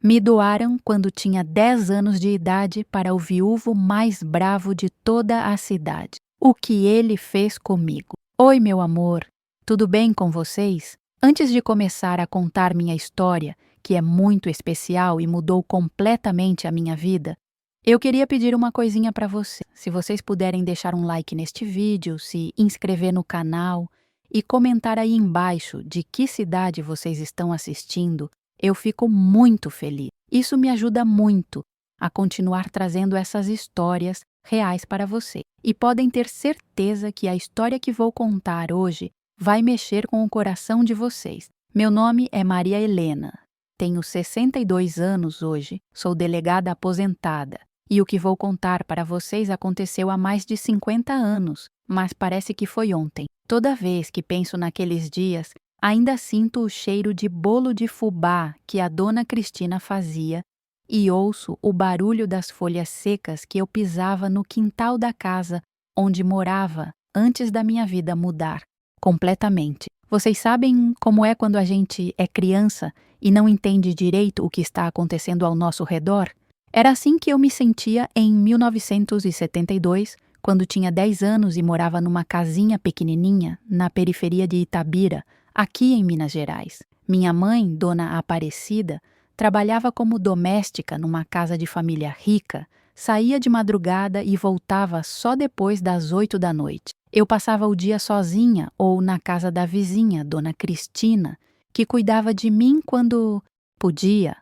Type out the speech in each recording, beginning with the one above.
Me doaram quando tinha 10 anos de idade para o viúvo mais bravo de toda a cidade. O que ele fez comigo? Oi, meu amor, tudo bem com vocês? Antes de começar a contar minha história, que é muito especial e mudou completamente a minha vida, eu queria pedir uma coisinha para você. Se vocês puderem deixar um like neste vídeo, se inscrever no canal e comentar aí embaixo de que cidade vocês estão assistindo, eu fico muito feliz. Isso me ajuda muito a continuar trazendo essas histórias reais para você. E podem ter certeza que a história que vou contar hoje vai mexer com o coração de vocês. Meu nome é Maria Helena. Tenho 62 anos hoje, sou delegada aposentada. E o que vou contar para vocês aconteceu há mais de 50 anos, mas parece que foi ontem. Toda vez que penso naqueles dias, ainda sinto o cheiro de bolo de fubá que a dona Cristina fazia e ouço o barulho das folhas secas que eu pisava no quintal da casa onde morava antes da minha vida mudar completamente. Vocês sabem como é quando a gente é criança e não entende direito o que está acontecendo ao nosso redor? Era assim que eu me sentia em 1972, quando tinha 10 anos e morava numa casinha pequenininha na periferia de Itabira, aqui em Minas Gerais. Minha mãe, Dona Aparecida, trabalhava como doméstica numa casa de família rica, saía de madrugada e voltava só depois das 8 da noite. Eu passava o dia sozinha ou na casa da vizinha, Dona Cristina, que cuidava de mim quando podia.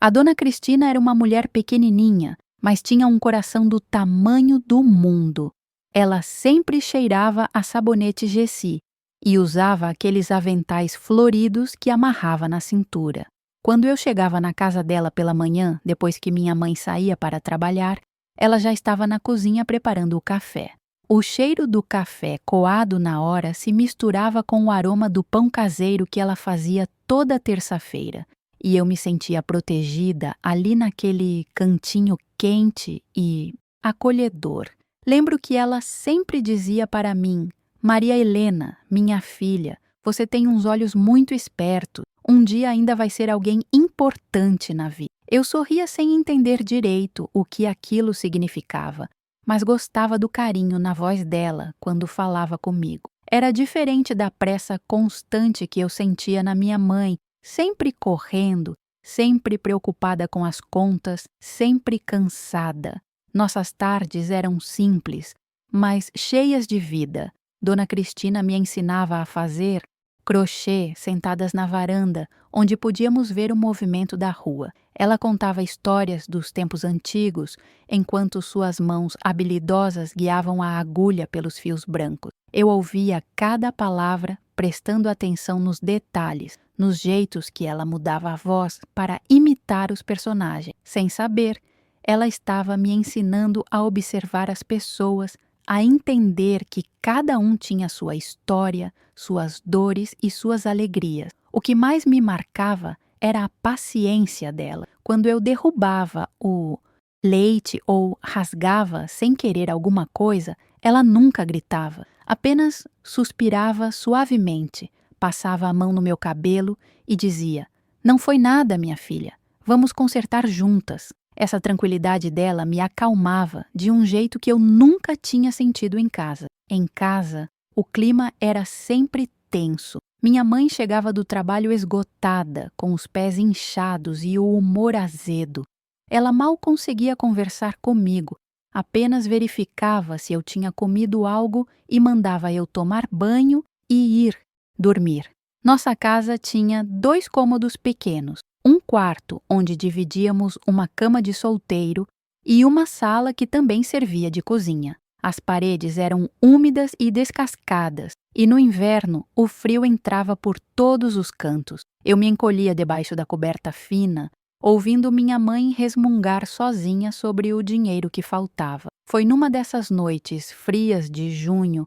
A Dona Cristina era uma mulher pequenininha, mas tinha um coração do tamanho do mundo. Ela sempre cheirava a sabonete Gessi e usava aqueles aventais floridos que amarrava na cintura. Quando eu chegava na casa dela pela manhã, depois que minha mãe saía para trabalhar, ela já estava na cozinha preparando o café. O cheiro do café coado na hora se misturava com o aroma do pão caseiro que ela fazia toda terça-feira. E eu me sentia protegida ali naquele cantinho quente e acolhedor. Lembro que ela sempre dizia para mim: Maria Helena, minha filha, você tem uns olhos muito espertos. Um dia ainda vai ser alguém importante na vida. Eu sorria sem entender direito o que aquilo significava, mas gostava do carinho na voz dela quando falava comigo. Era diferente da pressa constante que eu sentia na minha mãe, sempre correndo, sempre preocupada com as contas, sempre cansada. Nossas tardes eram simples, mas cheias de vida. Dona Cristina me ensinava a fazer crochê sentadas na varanda, onde podíamos ver o movimento da rua. Ela contava histórias dos tempos antigos, enquanto suas mãos habilidosas guiavam a agulha pelos fios brancos. Eu ouvia cada palavra, prestando atenção nos detalhes, nos jeitos que ela mudava a voz para imitar os personagens. Sem saber, ela estava me ensinando a observar as pessoas, a entender que cada um tinha sua história, suas dores e suas alegrias. O que mais me marcava era a paciência dela. Quando eu derrubava o leite ou rasgava sem querer alguma coisa, ela nunca gritava, apenas suspirava suavemente, passava a mão no meu cabelo e dizia: "Não foi nada, minha filha, vamos consertar juntas." Essa tranquilidade dela me acalmava de um jeito que eu nunca tinha sentido em casa. Em casa, o clima era sempre tenso. Minha mãe chegava do trabalho esgotada, com os pés inchados e o humor azedo. Ela mal conseguia conversar comigo, apenas verificava se eu tinha comido algo e mandava eu tomar banho e ir dormir. Nossa casa tinha 2 cômodos pequenos, um quarto onde dividíamos uma cama de solteiro e uma sala que também servia de cozinha. As paredes eram úmidas e descascadas, e no inverno o frio entrava por todos os cantos. Eu me encolhia debaixo da coberta fina, ouvindo minha mãe resmungar sozinha sobre o dinheiro que faltava. Foi numa dessas noites frias de junho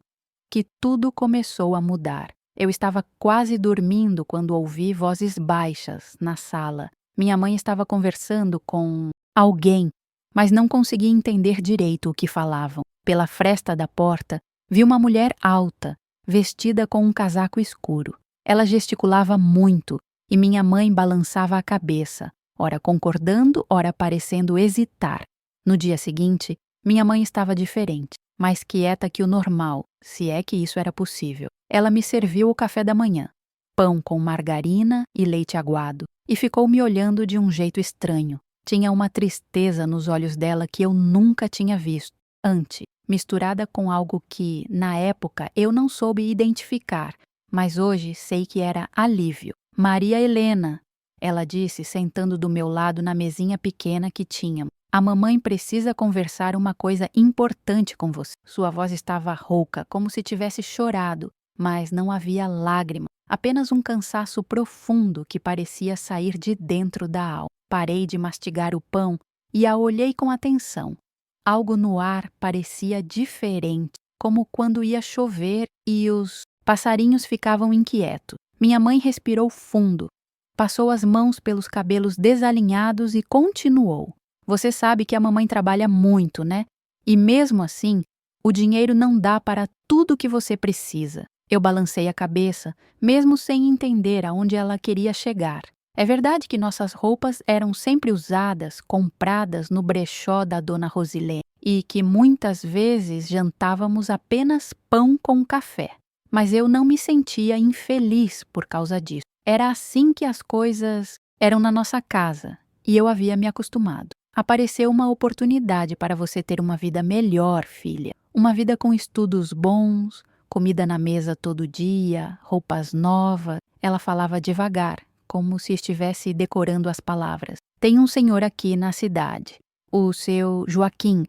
que tudo começou a mudar. Eu estava quase dormindo quando ouvi vozes baixas na sala. Minha mãe estava conversando com alguém, mas não conseguia entender direito o que falavam. Pela fresta da porta, vi uma mulher alta, vestida com um casaco escuro. Ela gesticulava muito e minha mãe balançava a cabeça, ora concordando, ora parecendo hesitar. No dia seguinte, minha mãe estava diferente, mais quieta que o normal, se é que isso era possível. Ela me serviu o café da manhã, pão com margarina e leite aguado, e ficou me olhando de um jeito estranho. Tinha uma tristeza nos olhos dela que eu nunca tinha visto antes, misturada com algo que, na época, eu não soube identificar, mas hoje sei que era alívio. Maria Helena, ela disse, sentando do meu lado na mesinha pequena que tínhamos. A mamãe precisa conversar uma coisa importante com você. Sua voz estava rouca, como se tivesse chorado, mas não havia lágrima, apenas um cansaço profundo que parecia sair de dentro da alma. Parei de mastigar o pão e a olhei com atenção. Algo no ar parecia diferente, como quando ia chover e os passarinhos ficavam inquietos. Minha mãe respirou fundo, passou as mãos pelos cabelos desalinhados e continuou. Você sabe que a mamãe trabalha muito, né? E mesmo assim, o dinheiro não dá para tudo o que você precisa. Eu balancei a cabeça, mesmo sem entender aonde ela queria chegar. É verdade que nossas roupas eram sempre usadas, compradas no brechó da dona Rosilene, e que muitas vezes jantávamos apenas pão com café. Mas eu não me sentia infeliz por causa disso. Era assim que as coisas eram na nossa casa, e eu havia me acostumado. Apareceu uma oportunidade para você ter uma vida melhor, filha. Uma vida com estudos bons, comida na mesa todo dia, roupas novas. Ela falava devagar, como se estivesse decorando as palavras. Tem um senhor aqui na cidade, o seu Joaquim,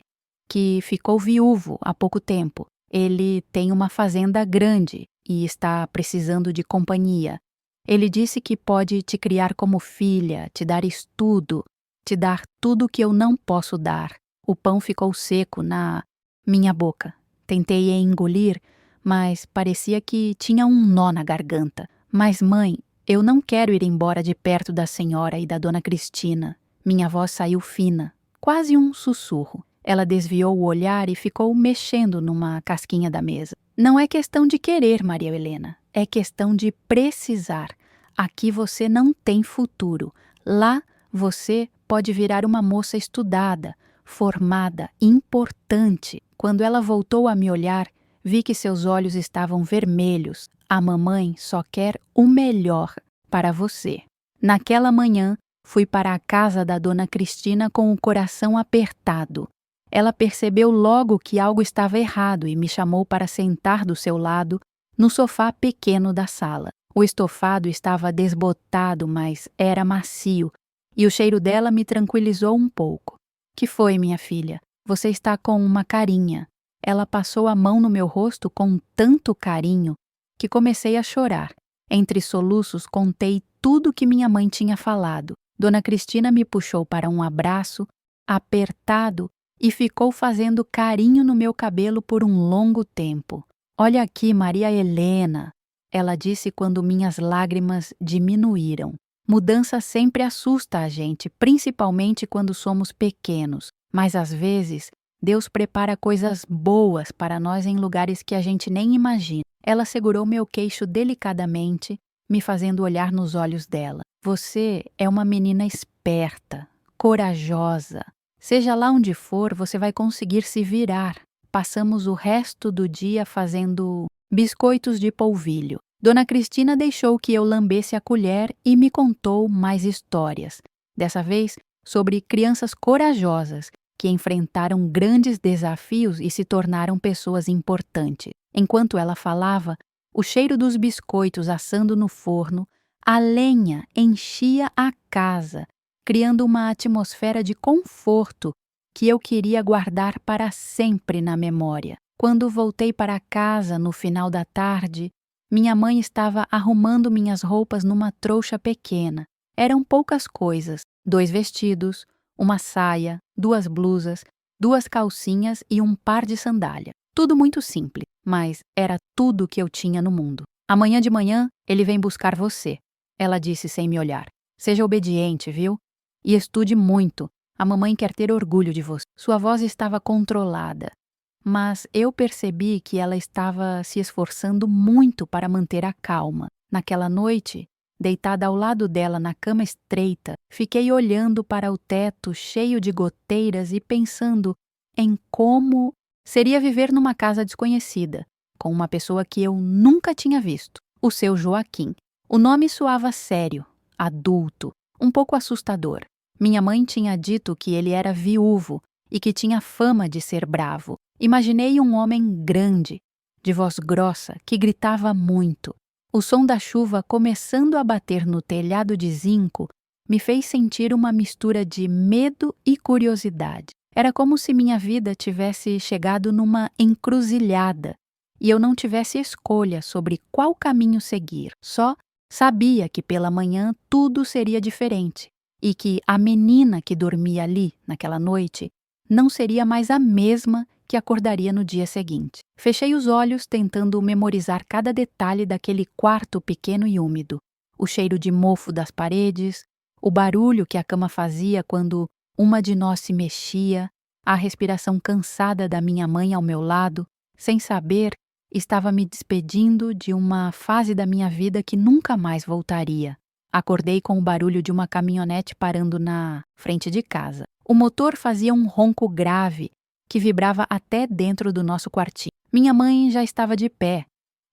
que ficou viúvo há pouco tempo. Ele tem uma fazenda grande e está precisando de companhia. Ele disse que pode te criar como filha, te dar estudo, te dar tudo o que eu não posso dar. O pão ficou seco na minha boca. Tentei engolir, mas parecia que tinha um nó na garganta. Mas, mãe, eu não quero ir embora de perto da senhora e da dona Cristina. Minha voz saiu fina, quase um sussurro. Ela desviou o olhar e ficou mexendo numa casquinha da mesa. Não é questão de querer, Maria Helena. É questão de precisar. Aqui você não tem futuro. Lá você pode virar uma moça estudada, formada, importante. Quando ela voltou a me olhar, vi que seus olhos estavam vermelhos. A mamãe só quer o melhor para você. Naquela manhã, fui para a casa da dona Cristina com o coração apertado. Ela percebeu logo que algo estava errado e me chamou para sentar do seu lado no sofá pequeno da sala. O estofado estava desbotado, mas era macio, e o cheiro dela me tranquilizou um pouco. Que foi, minha filha? Você está com uma carinha. Ela passou a mão no meu rosto com tanto carinho que comecei a chorar. Entre soluços, contei tudo que minha mãe tinha falado. Dona Cristina me puxou para um abraço, apertado, e ficou fazendo carinho no meu cabelo por um longo tempo. Olha aqui, Maria Helena, ela disse quando minhas lágrimas diminuíram. Mudança sempre assusta a gente, principalmente quando somos pequenos, mas às vezes Deus prepara coisas boas para nós em lugares que a gente nem imagina. Ela segurou meu queixo delicadamente, me fazendo olhar nos olhos dela. Você é uma menina esperta, corajosa. Seja lá onde for, você vai conseguir se virar. Passamos o resto do dia fazendo biscoitos de polvilho. Dona Cristina deixou que eu lambesse a colher e me contou mais histórias. Dessa vez, sobre crianças corajosas que enfrentaram grandes desafios e se tornaram pessoas importantes. Enquanto ela falava, o cheiro dos biscoitos assando no forno, a lenha enchia a casa, criando uma atmosfera de conforto que eu queria guardar para sempre na memória. Quando voltei para casa no final da tarde, minha mãe estava arrumando minhas roupas numa trouxa pequena. Eram poucas coisas: 2 vestidos, uma saia, 2 blusas, 2 calcinhas e um par de sandália. Tudo muito simples, mas era tudo o que eu tinha no mundo. Amanhã de manhã ele vem buscar você, ela disse sem me olhar. Seja obediente, viu? E estude muito. A mamãe quer ter orgulho de você. Sua voz estava controlada, mas eu percebi que ela estava se esforçando muito para manter a calma. Naquela noite, Deitada ao lado dela na cama estreita, fiquei olhando para o teto cheio de goteiras e pensando em como seria viver numa casa desconhecida, com uma pessoa que eu nunca tinha visto, o seu Joaquim. O nome soava sério, adulto, um pouco assustador. Minha mãe tinha dito que ele era viúvo e que tinha fama de ser bravo. Imaginei um homem grande, de voz grossa, que gritava muito. O som da chuva começando a bater no telhado de zinco me fez sentir uma mistura de medo e curiosidade. Era como se minha vida tivesse chegado numa encruzilhada e eu não tivesse escolha sobre qual caminho seguir. Só sabia que pela manhã tudo seria diferente e que a menina que dormia ali naquela noite não seria mais a mesma que acordaria no dia seguinte. Fechei os olhos tentando memorizar cada detalhe daquele quarto pequeno e úmido. O cheiro de mofo das paredes, o barulho que a cama fazia quando uma de nós se mexia, a respiração cansada da minha mãe ao meu lado. Sem saber, estava me despedindo de uma fase da minha vida que nunca mais voltaria. Acordei com o barulho de uma caminhonete parando na frente de casa. O motor fazia um ronco grave que vibrava até dentro do nosso quartinho. Minha mãe já estava de pé,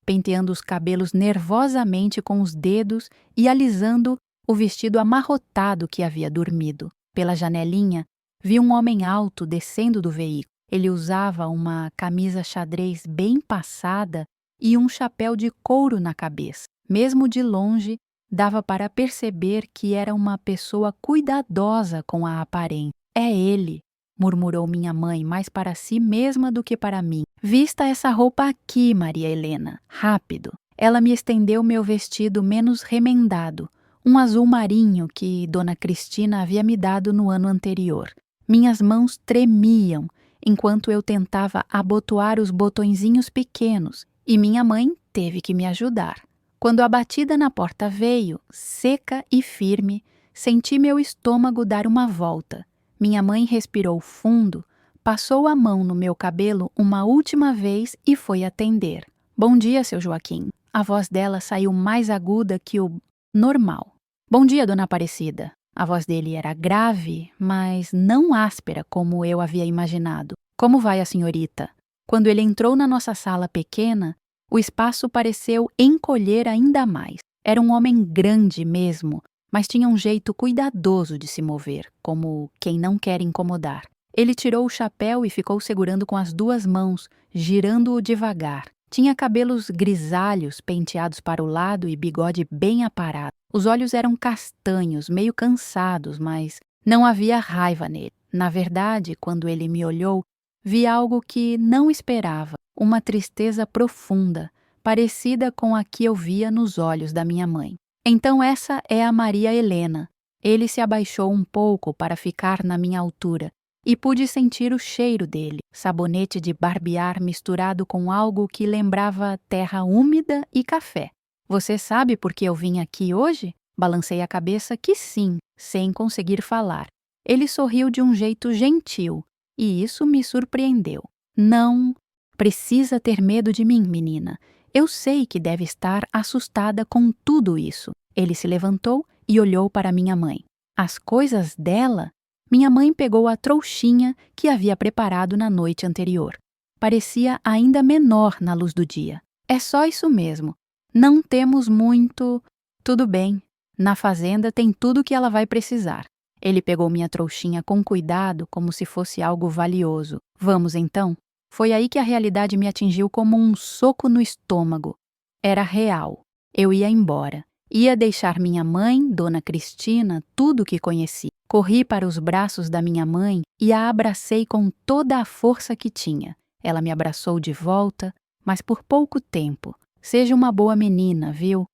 penteando os cabelos nervosamente com os dedos e alisando o vestido amarrotado que havia dormido. Pela janelinha, vi um homem alto descendo do veículo. Ele usava uma camisa xadrez bem passada e um chapéu de couro na cabeça. Mesmo de longe, dava para perceber que era uma pessoa cuidadosa com a aparência. É ele, murmurou minha mãe, mais para si mesma do que para mim. Vista essa roupa aqui, Maria Helena. Rápido. Ela me estendeu meu vestido menos remendado, um azul marinho que Dona Cristina havia me dado no ano anterior. Minhas mãos tremiam enquanto eu tentava abotoar os botõezinhos pequenos e minha mãe teve que me ajudar. Quando a batida na porta veio, seca e firme, senti meu estômago dar uma volta. Minha mãe respirou fundo, passou a mão no meu cabelo uma última vez e foi atender. Bom dia, seu Joaquim. A voz dela saiu mais aguda que o normal. Bom dia, dona Aparecida. A voz dele era grave, mas não áspera como eu havia imaginado. Como vai a senhorita? Quando ele entrou na nossa sala pequena, o espaço pareceu encolher ainda mais. Era um homem grande mesmo, mas tinha um jeito cuidadoso de se mover, como quem não quer incomodar. Ele tirou o chapéu e ficou segurando com as duas mãos, girando-o devagar. Tinha cabelos grisalhos penteados para o lado e bigode bem aparado. Os olhos eram castanhos, meio cansados, mas não havia raiva nele. Na verdade, quando ele me olhou, vi algo que não esperava, uma tristeza profunda, parecida com a que eu via nos olhos da minha mãe. Então essa é a Maria Helena. Ele se abaixou um pouco para ficar na minha altura e pude sentir o cheiro dele, sabonete de barbear misturado com algo que lembrava terra úmida e café. Você sabe por que eu vim aqui hoje? Balancei a cabeça que sim, sem conseguir falar. Ele sorriu de um jeito gentil e isso me surpreendeu. Não precisa ter medo de mim, menina. Eu sei que deve estar assustada com tudo isso. Ele se levantou e olhou para minha mãe. As coisas dela? Minha mãe pegou a trouxinha que havia preparado na noite anterior. Parecia ainda menor na luz do dia. É só isso mesmo. Não temos muito... Tudo bem. Na fazenda tem tudo que ela vai precisar. Ele pegou minha trouxinha com cuidado, como se fosse algo valioso. Vamos então? Foi aí que a realidade me atingiu como um soco no estômago. Era real. Eu ia embora. Ia deixar minha mãe, Dona Cristina, tudo o que conheci. Corri para os braços da minha mãe e a abracei com toda a força que tinha. Ela me abraçou de volta, mas por pouco tempo. Seja uma boa menina, viu?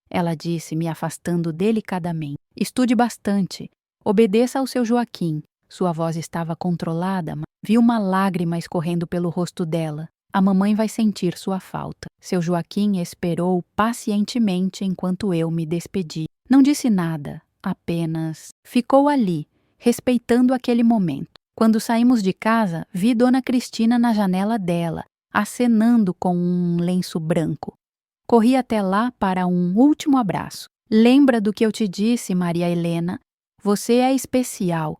Ela disse, me afastando delicadamente. Estude bastante. Obedeça ao seu Joaquim. Sua voz estava controlada, mas vi uma lágrima escorrendo pelo rosto dela. A mamãe vai sentir sua falta. Seu Joaquim esperou pacientemente enquanto eu me despedi. Não disse nada, apenas ficou ali, respeitando aquele momento. Quando saímos de casa, vi Dona Cristina na janela dela, acenando com um lenço branco. Corri até lá para um último abraço. Lembra do que eu te disse, Maria Helena? Você é especial.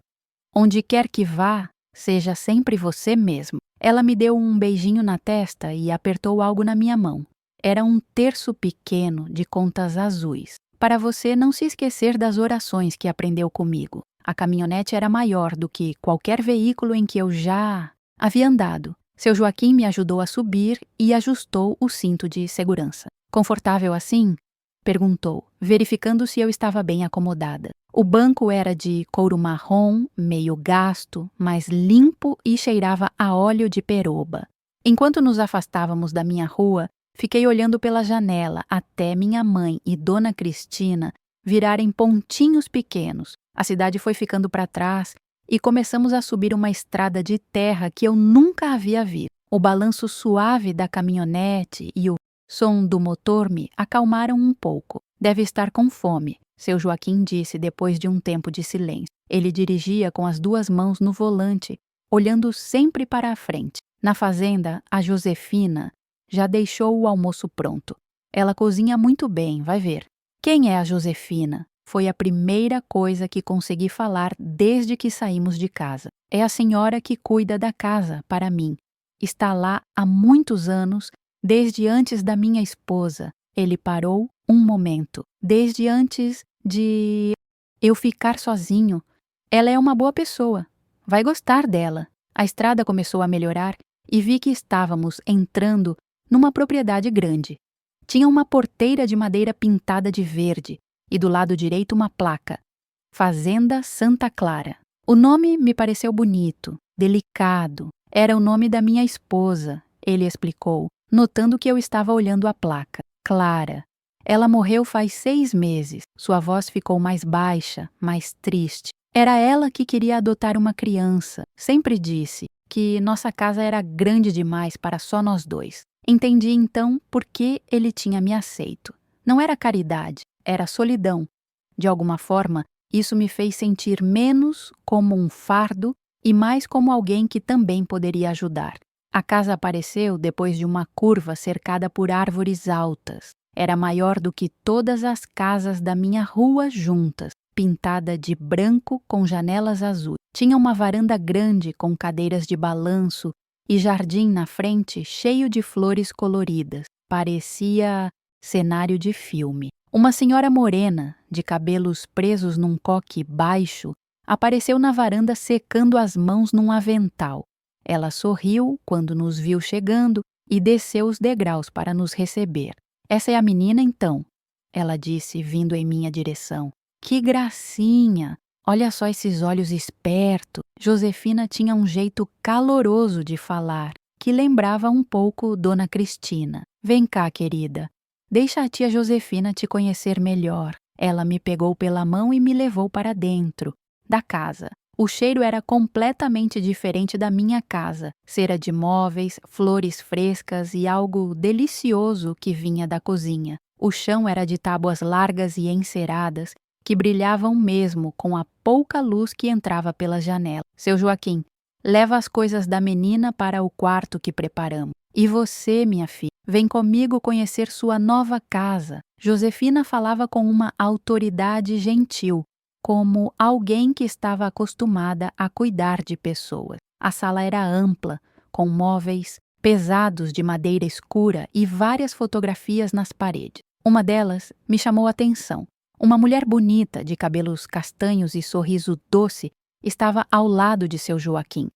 Onde quer que vá, seja sempre você mesmo. Ela me deu um beijinho na testa e apertou algo na minha mão. Era um terço pequeno de contas azuis, para você não se esquecer das orações que aprendeu comigo. A caminhonete era maior do que qualquer veículo em que eu já havia andado. Seu Joaquim me ajudou a subir e ajustou o cinto de segurança. Confortável assim? Perguntou, verificando se eu estava bem acomodada. O banco era de couro marrom, meio gasto, mas limpo e cheirava a óleo de peroba. Enquanto nos afastávamos da minha rua, fiquei olhando pela janela até minha mãe e Dona Cristina virarem pontinhos pequenos. A cidade foi ficando para trás e começamos a subir uma estrada de terra que eu nunca havia visto. O balanço suave da caminhonete e o som do motor me acalmaram um pouco. Deve estar com fome, seu Joaquim disse depois de um tempo de silêncio. Ele dirigia com as duas mãos no volante, olhando sempre para a frente. Na fazenda, a Josefina já deixou o almoço pronto. Ela cozinha muito bem, vai ver. Quem é a Josefina? Foi a primeira coisa que consegui falar desde que saímos de casa. É a senhora que cuida da casa para mim. Está lá há muitos anos, desde antes da minha esposa. Ele parou um momento. Desde antes de eu ficar sozinho. Ela é uma boa pessoa. Vai gostar dela. A estrada começou a melhorar e vi que estávamos entrando numa propriedade grande. Tinha uma porteira de madeira pintada de verde e do lado direito uma placa: Fazenda Santa Clara. O nome me pareceu bonito, delicado. Era o nome da minha esposa, ele explicou, notando que eu estava olhando a placa. Clara. Ela morreu faz 6 meses. Sua voz ficou mais baixa, mais triste. Era ela que queria adotar uma criança. Sempre disse que nossa casa era grande demais para só nós dois. Entendi então por que ele tinha me aceito. Não era caridade, era solidão. De alguma forma, isso me fez sentir menos como um fardo e mais como alguém que também poderia ajudar. A casa apareceu depois de uma curva cercada por árvores altas. Era maior do que todas as casas da minha rua juntas, pintada de branco com janelas azuis. Tinha uma varanda grande com cadeiras de balanço e jardim na frente cheio de flores coloridas. Parecia cenário de filme. Uma senhora morena, de cabelos presos num coque baixo, apareceu na varanda secando as mãos num avental. Ela sorriu quando nos viu chegando e desceu os degraus para nos receber. Essa é a menina, então? Ela disse, vindo em minha direção. Que gracinha! Olha só esses olhos espertos. Josefina tinha um jeito caloroso de falar, que lembrava um pouco Dona Cristina. Vem cá, querida. Deixa a tia Josefina te conhecer melhor. Ela me pegou pela mão e me levou para dentro da casa. O cheiro era completamente diferente da minha casa. Cera de móveis, flores frescas e algo delicioso que vinha da cozinha. O chão era de tábuas largas e enceradas, que brilhavam mesmo com a pouca luz que entrava pela janela. Seu Joaquim, leva as coisas da menina para o quarto que preparamos. E você, minha filha, vem comigo conhecer sua nova casa. Josefina falava com uma autoridade gentil, como alguém que estava acostumada a cuidar de pessoas. A sala era ampla, com móveis pesados de madeira escura e várias fotografias nas paredes. Uma delas me chamou a atenção. Uma mulher bonita, de cabelos castanhos e sorriso doce, estava ao lado de seu Joaquim.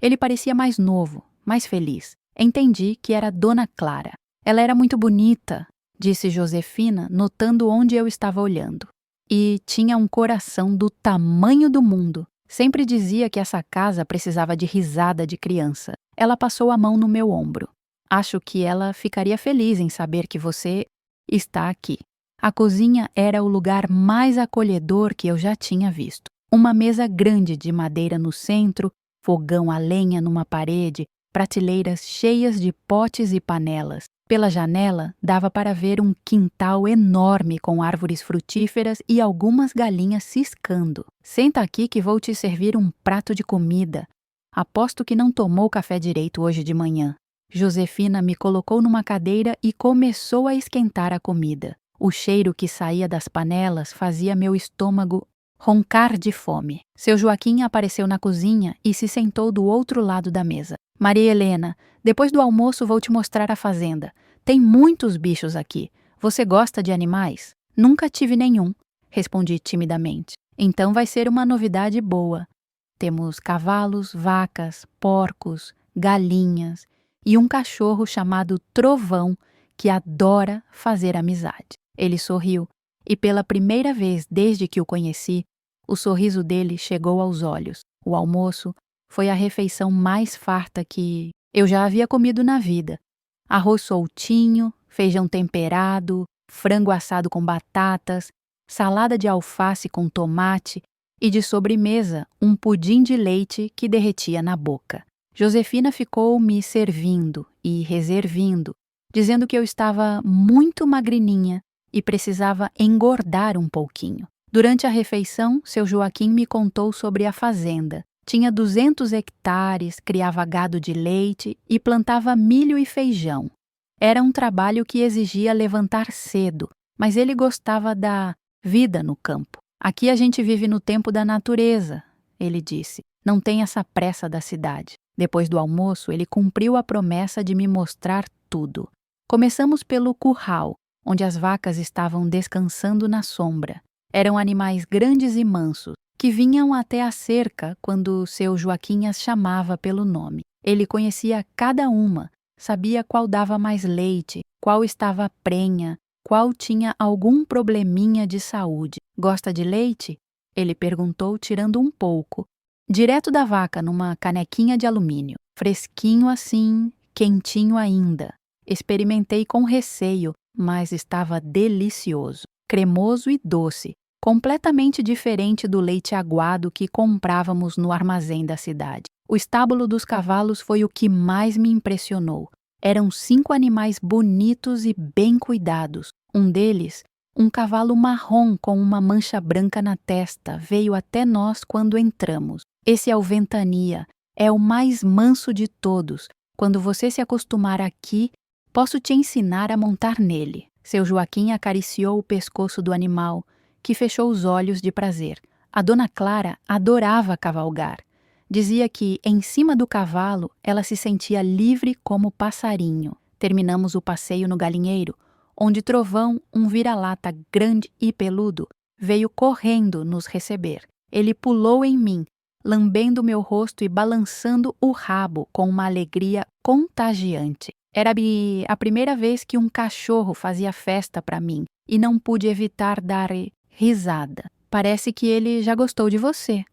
Ele parecia mais novo, mais feliz. Entendi que era Dona Clara. Ela era muito bonita, disse Josefina, notando onde eu estava olhando. E tinha um coração do tamanho do mundo. Sempre dizia que essa casa precisava de risada de criança. Ela passou a mão no meu ombro. Acho que ela ficaria feliz em saber que você está aqui. A cozinha era o lugar mais acolhedor que eu já tinha visto. Uma mesa grande de madeira no centro, fogão a lenha numa parede, prateleiras cheias de potes e panelas. Pela janela, dava para ver um quintal enorme com árvores frutíferas e algumas galinhas ciscando. Senta aqui que vou te servir um prato de comida. Aposto que não tomou café direito hoje de manhã. Josefina me colocou numa cadeira e começou a esquentar a comida. O cheiro que saía das panelas fazia meu estômago roncar de fome. Seu Joaquim apareceu na cozinha e se sentou do outro lado da mesa. Maria Helena, depois do almoço vou te mostrar a fazenda. Tem muitos bichos aqui. Você gosta de animais? Nunca tive nenhum, respondi timidamente. Então vai ser uma novidade boa. Temos cavalos, vacas, porcos, galinhas e um cachorro chamado Trovão que adora fazer amizade. Ele sorriu e pela primeira vez desde que o conheci, o sorriso dele chegou aos olhos. O almoço foi a refeição mais farta que eu já havia comido na vida. Arroz soltinho, feijão temperado, frango assado com batatas, salada de alface com tomate e de sobremesa um pudim de leite que derretia na boca. Josefina ficou me servindo e reservindo, dizendo que eu estava muito magrininha e precisava engordar um pouquinho. Durante a refeição, seu Joaquim me contou sobre a fazenda. Tinha 200 hectares, criava gado de leite e plantava milho e feijão. Era um trabalho que exigia levantar cedo, mas ele gostava da vida no campo. Aqui a gente vive no tempo da natureza, ele disse. Não tem essa pressa da cidade. Depois do almoço, ele cumpriu a promessa de me mostrar tudo. Começamos pelo curral, onde as vacas estavam descansando na sombra. Eram animais grandes e mansos, que vinham até a cerca quando seu Joaquim as chamava pelo nome. Ele conhecia cada uma, sabia qual dava mais leite, qual estava prenha, qual tinha algum probleminha de saúde. Gosta de leite? Ele perguntou, tirando um pouco, direto da vaca numa canequinha de alumínio. Fresquinho assim, quentinho ainda. Experimentei com receio, mas estava delicioso, cremoso e doce, completamente diferente do leite aguado que comprávamos no armazém da cidade. O estábulo dos cavalos foi o que mais me impressionou. Eram 5 animais bonitos e bem cuidados. Um deles, um cavalo marrom com uma mancha branca na testa, veio até nós quando entramos. Esse é o Ventania, é o mais manso de todos. Quando você se acostumar aqui, posso te ensinar a montar nele. Seu Joaquim acariciou o pescoço do animal, que fechou os olhos de prazer. A dona Clara adorava cavalgar. Dizia que, em cima do cavalo, ela se sentia livre como passarinho. Terminamos o passeio no galinheiro, onde Trovão, um vira-lata grande e peludo, veio correndo nos receber. Ele pulou em mim, lambendo meu rosto e balançando o rabo com uma alegria contagiante. Era a primeira vez que um cachorro fazia festa para mim e não pude evitar dar risada. Parece que ele já gostou de você,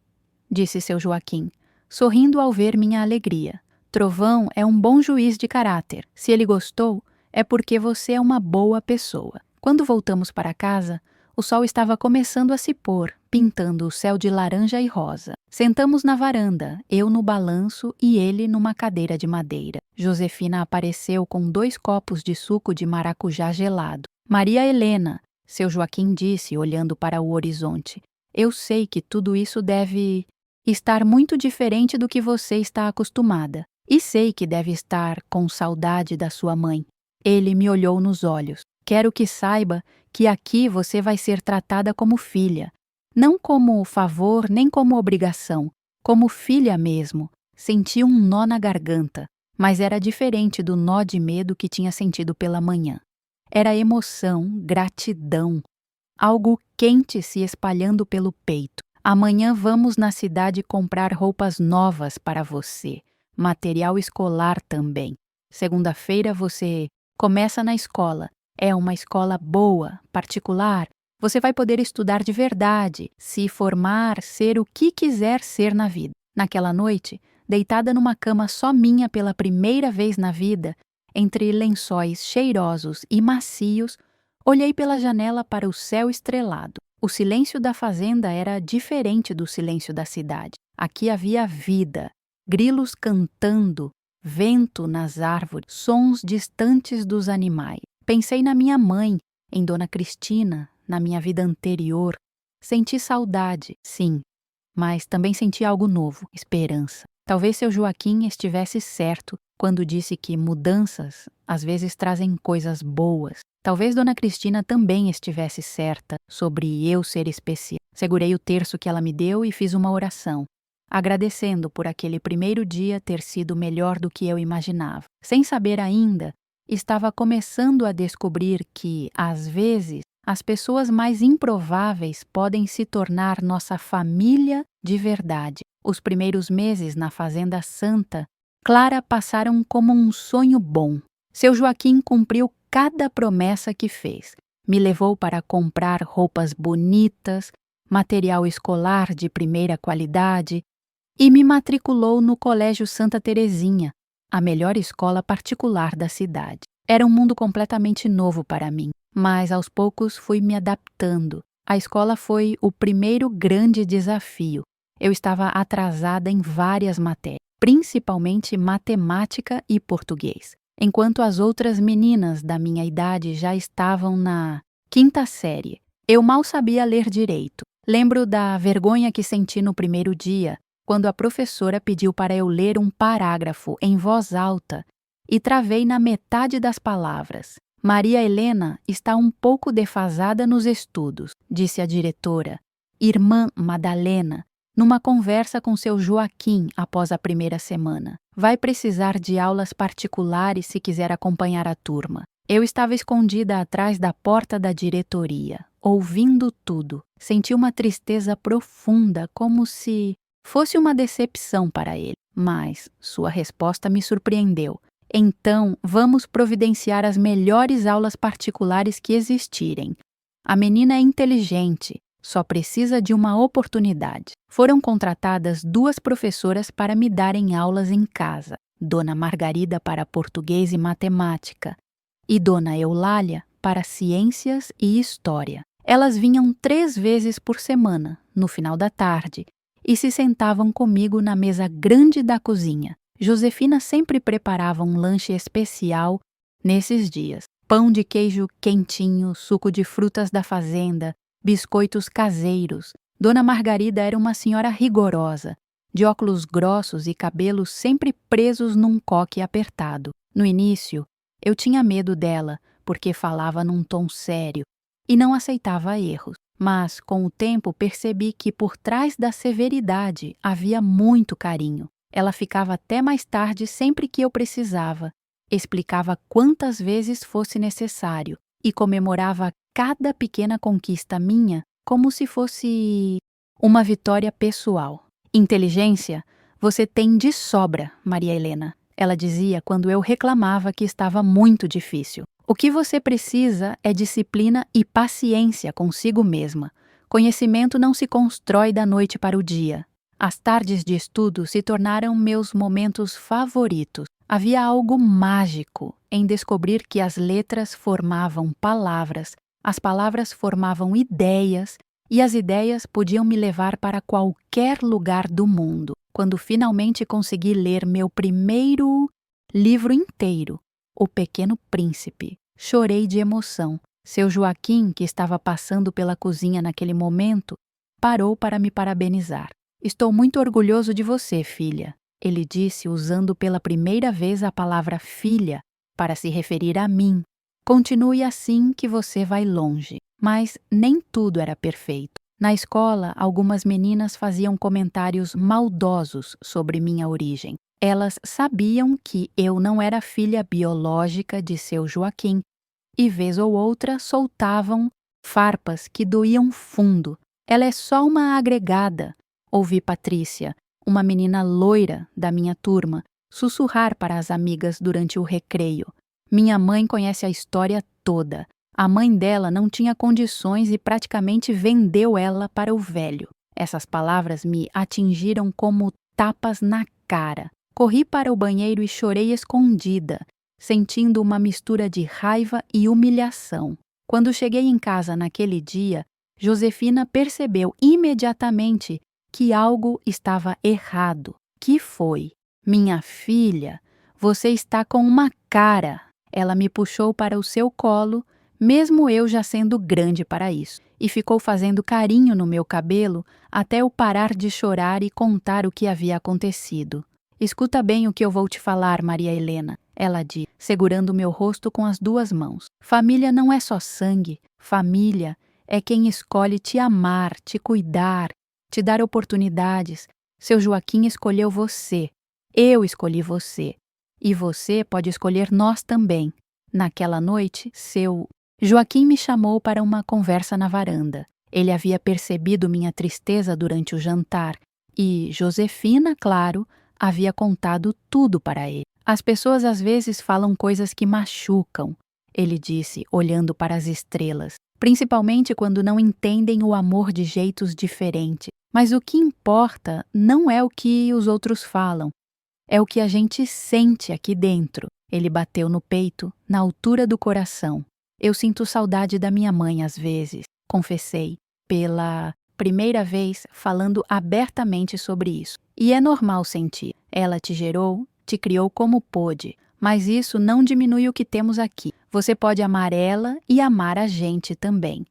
disse seu Joaquim, sorrindo ao ver minha alegria. Trovão é um bom juiz de caráter. Se ele gostou, é porque você é uma boa pessoa. Quando voltamos para casa, o sol estava começando a se pôr, pintando o céu de laranja e rosa. Sentamos na varanda, eu no balanço e ele numa cadeira de madeira. Josefina apareceu com 2 copos de suco de maracujá gelado. Maria Helena, seu Joaquim disse, olhando para o horizonte, eu sei que tudo isso deve estar muito diferente do que você está acostumada. E sei que deve estar com saudade da sua mãe. Ele me olhou nos olhos. Quero que saiba que aqui você vai ser tratada como filha. Não como favor nem como obrigação, como filha mesmo. Senti um nó na garganta, mas era diferente do nó de medo que tinha sentido pela manhã. Era emoção, gratidão, algo quente se espalhando pelo peito. Amanhã vamos na cidade comprar roupas novas para você, material escolar também. Segunda-feira você começa na escola. É uma escola boa, particular. Você vai poder estudar de verdade, se formar, ser o que quiser ser na vida. Naquela noite, deitada numa cama só minha pela primeira vez na vida, entre lençóis cheirosos e macios, olhei pela janela para o céu estrelado. O silêncio da fazenda era diferente do silêncio da cidade. Aqui havia vida, grilos cantando, vento nas árvores, sons distantes dos animais. Pensei na minha mãe, em Dona Cristina, na minha vida anterior. Senti saudade, sim, mas também senti algo novo, esperança. Talvez seu Joaquim estivesse certo quando disse que mudanças às vezes trazem coisas boas. Talvez Dona Cristina também estivesse certa sobre eu ser especial. Segurei o terço que ela me deu e fiz uma oração, agradecendo por aquele primeiro dia ter sido melhor do que eu imaginava. Sem saber ainda, estava começando a descobrir que, às vezes, as pessoas mais improváveis podem se tornar nossa família de verdade. Os primeiros meses na Fazenda Santa Clara passaram como um sonho bom. Seu Joaquim cumpriu cada promessa que fez. Me levou para comprar roupas bonitas, material escolar de primeira qualidade e me matriculou no Colégio Santa Terezinha, a melhor escola particular da cidade. Era um mundo completamente novo para mim, mas aos poucos fui me adaptando. A escola foi o primeiro grande desafio. Eu estava atrasada em várias matérias, principalmente matemática e português, enquanto as outras meninas da minha idade já estavam na 5ª série. Eu mal sabia ler direito. Lembro da vergonha que senti no primeiro dia, quando a professora pediu para eu ler um parágrafo em voz alta e travei na metade das palavras. Maria Helena está um pouco defasada nos estudos, disse a diretora, irmã Madalena, numa conversa com seu Joaquim após a primeira semana. Vai precisar de aulas particulares se quiser acompanhar a turma. Eu estava escondida atrás da porta da diretoria, ouvindo tudo. Senti uma tristeza profunda, como se fosse uma decepção para ele. Mas sua resposta me surpreendeu. Então, vamos providenciar as melhores aulas particulares que existirem. A menina é inteligente, só precisa de uma oportunidade. Foram contratadas 2 professoras para me darem aulas em casa, Dona Margarida para português e matemática e Dona Eulália para ciências e história. Elas vinham 3 vezes por semana, no final da tarde, e se sentavam comigo na mesa grande da cozinha. Josefina sempre preparava um lanche especial nesses dias. Pão de queijo quentinho, suco de frutas da fazenda, biscoitos caseiros. Dona Margarida era uma senhora rigorosa, de óculos grossos e cabelos sempre presos num coque apertado. No início, eu tinha medo dela, porque falava num tom sério e não aceitava erros. Mas, com o tempo, percebi que por trás da severidade havia muito carinho. Ela ficava até mais tarde sempre que eu precisava, explicava quantas vezes fosse necessário e comemorava cada pequena conquista minha como se fosse uma vitória pessoal. Inteligência você tem de sobra, Maria Helena, ela dizia quando eu reclamava que estava muito difícil. O que você precisa é disciplina e paciência consigo mesma. Conhecimento não se constrói da noite para o dia. As tardes de estudo se tornaram meus momentos favoritos. Havia algo mágico em descobrir que as letras formavam palavras, as palavras formavam ideias e as ideias podiam me levar para qualquer lugar do mundo. Quando finalmente consegui ler meu primeiro livro inteiro, O Pequeno Príncipe, chorei de emoção. Seu Joaquim, que estava passando pela cozinha naquele momento, parou para me parabenizar. Estou muito orgulhoso de você, filha, ele disse usando pela primeira vez a palavra filha para se referir a mim. Continue assim que você vai longe. Mas nem tudo era perfeito. Na escola, algumas meninas faziam comentários maldosos sobre minha origem. Elas sabiam que eu não era filha biológica de seu Joaquim e, vez ou outra, soltavam farpas que doíam fundo. Ela é só uma agregada, ouvi Patrícia, uma menina loira da minha turma, sussurrar para as amigas durante o recreio. Minha mãe conhece a história toda. A mãe dela não tinha condições e praticamente vendeu ela para o velho. Essas palavras me atingiram como tapas na cara. Corri para o banheiro e chorei escondida, sentindo uma mistura de raiva e humilhação. Quando cheguei em casa naquele dia, Josefina percebeu imediatamente que algo estava errado. Que foi? Minha filha, você está com uma cara. Ela me puxou para o seu colo, mesmo eu já sendo grande para isso, e ficou fazendo carinho no meu cabelo até eu parar de chorar e contar o que havia acontecido. Escuta bem o que eu vou te falar, Maria Helena. ela disse, segurando meu rosto com as duas mãos. Família não é só sangue. Família é quem escolhe te amar, te cuidar, te dar oportunidades. Seu Joaquim escolheu você. Eu escolhi você. E você pode escolher nós também. Naquela noite, seu Joaquim me chamou para uma conversa na varanda. Ele havia percebido minha tristeza durante o jantar e Josefina, claro, havia contado tudo para ele. As pessoas às vezes falam coisas que machucam, ele disse, olhando para as estrelas, principalmente quando não entendem o amor de jeitos diferentes. Mas o que importa não é o que os outros falam, é o que a gente sente aqui dentro. Ele bateu no peito, na altura do coração. Eu sinto saudade da minha mãe às vezes, confessei, pela primeira vez falando abertamente sobre isso. E é normal sentir. Ela te gerou, te criou como pôde, mas isso não diminui o que temos aqui. Você pode amar ela e amar a gente também.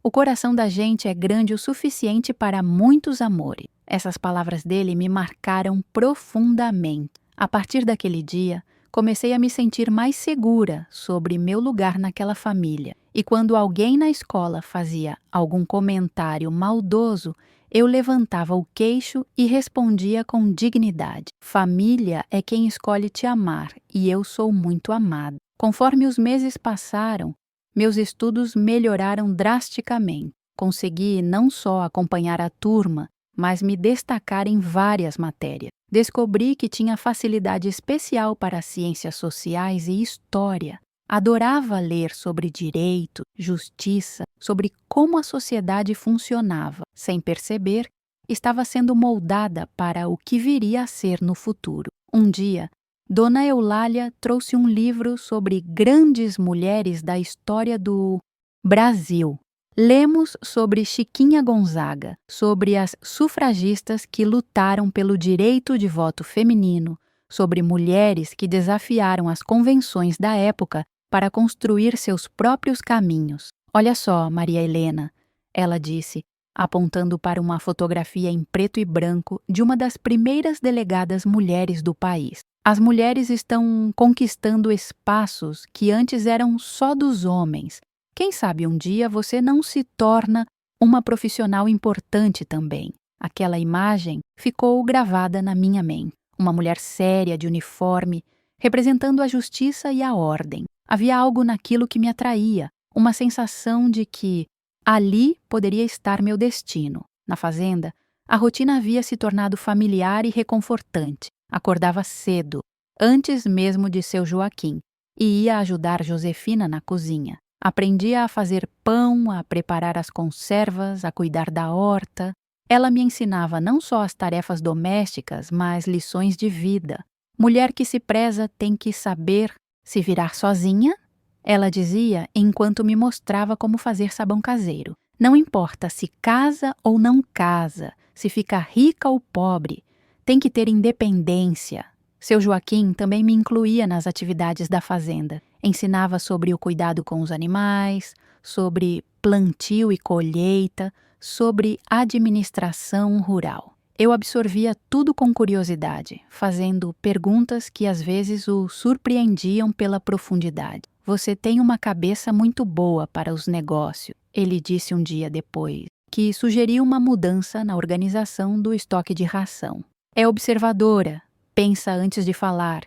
O coração da gente é grande o suficiente para muitos amores. Essas palavras dele me marcaram profundamente. A partir daquele dia, comecei a me sentir mais segura sobre meu lugar naquela família. E quando alguém na escola fazia algum comentário maldoso, eu levantava o queixo e respondia com dignidade. Família é quem escolhe te amar, e eu sou muito amada. Conforme os meses passaram, meus estudos melhoraram drasticamente. Consegui não só acompanhar a turma, mas me destacar em várias matérias. Descobri que tinha facilidade especial para ciências sociais e história. Adorava ler sobre direito, justiça, sobre como a sociedade funcionava. Sem perceber, estava sendo moldada para o que viria a ser no futuro. Um dia, Dona Eulália trouxe um livro sobre grandes mulheres da história do Brasil. Lemos sobre Chiquinha Gonzaga, sobre as sufragistas que lutaram pelo direito de voto feminino, sobre mulheres que desafiaram as convenções da época para construir seus próprios caminhos. Olha só, Maria Helena, ela disse, apontando para uma fotografia em preto e branco de uma das primeiras delegadas mulheres do país. As mulheres estão conquistando espaços que antes eram só dos homens. Quem sabe um dia você não se torna uma profissional importante também. Aquela imagem ficou gravada na minha mente. Uma mulher séria, de uniforme, representando a justiça e a ordem. Havia algo naquilo que me atraía, uma sensação de que ali poderia estar meu destino. Na fazenda, a rotina havia se tornado familiar e reconfortante. Acordava cedo, antes mesmo de seu Joaquim, e ia ajudar Josefina na cozinha. Aprendia a fazer pão, a preparar as conservas, a cuidar da horta. Ela me ensinava não só as tarefas domésticas, mas lições de vida. Mulher que se preza tem que saber se virar sozinha, ela dizia enquanto me mostrava como fazer sabão caseiro. Não importa se casa ou não casa, se fica rica ou pobre, tem que ter independência. Seu Joaquim também me incluía nas atividades da fazenda. Ensinava sobre o cuidado com os animais, sobre plantio e colheita, sobre administração rural. Eu absorvia tudo com curiosidade, fazendo perguntas que às vezes o surpreendiam pela profundidade. Você tem uma cabeça muito boa para os negócios, ele disse um dia depois, que sugeriu uma mudança na organização do estoque de ração. É observadora, pensa antes de falar.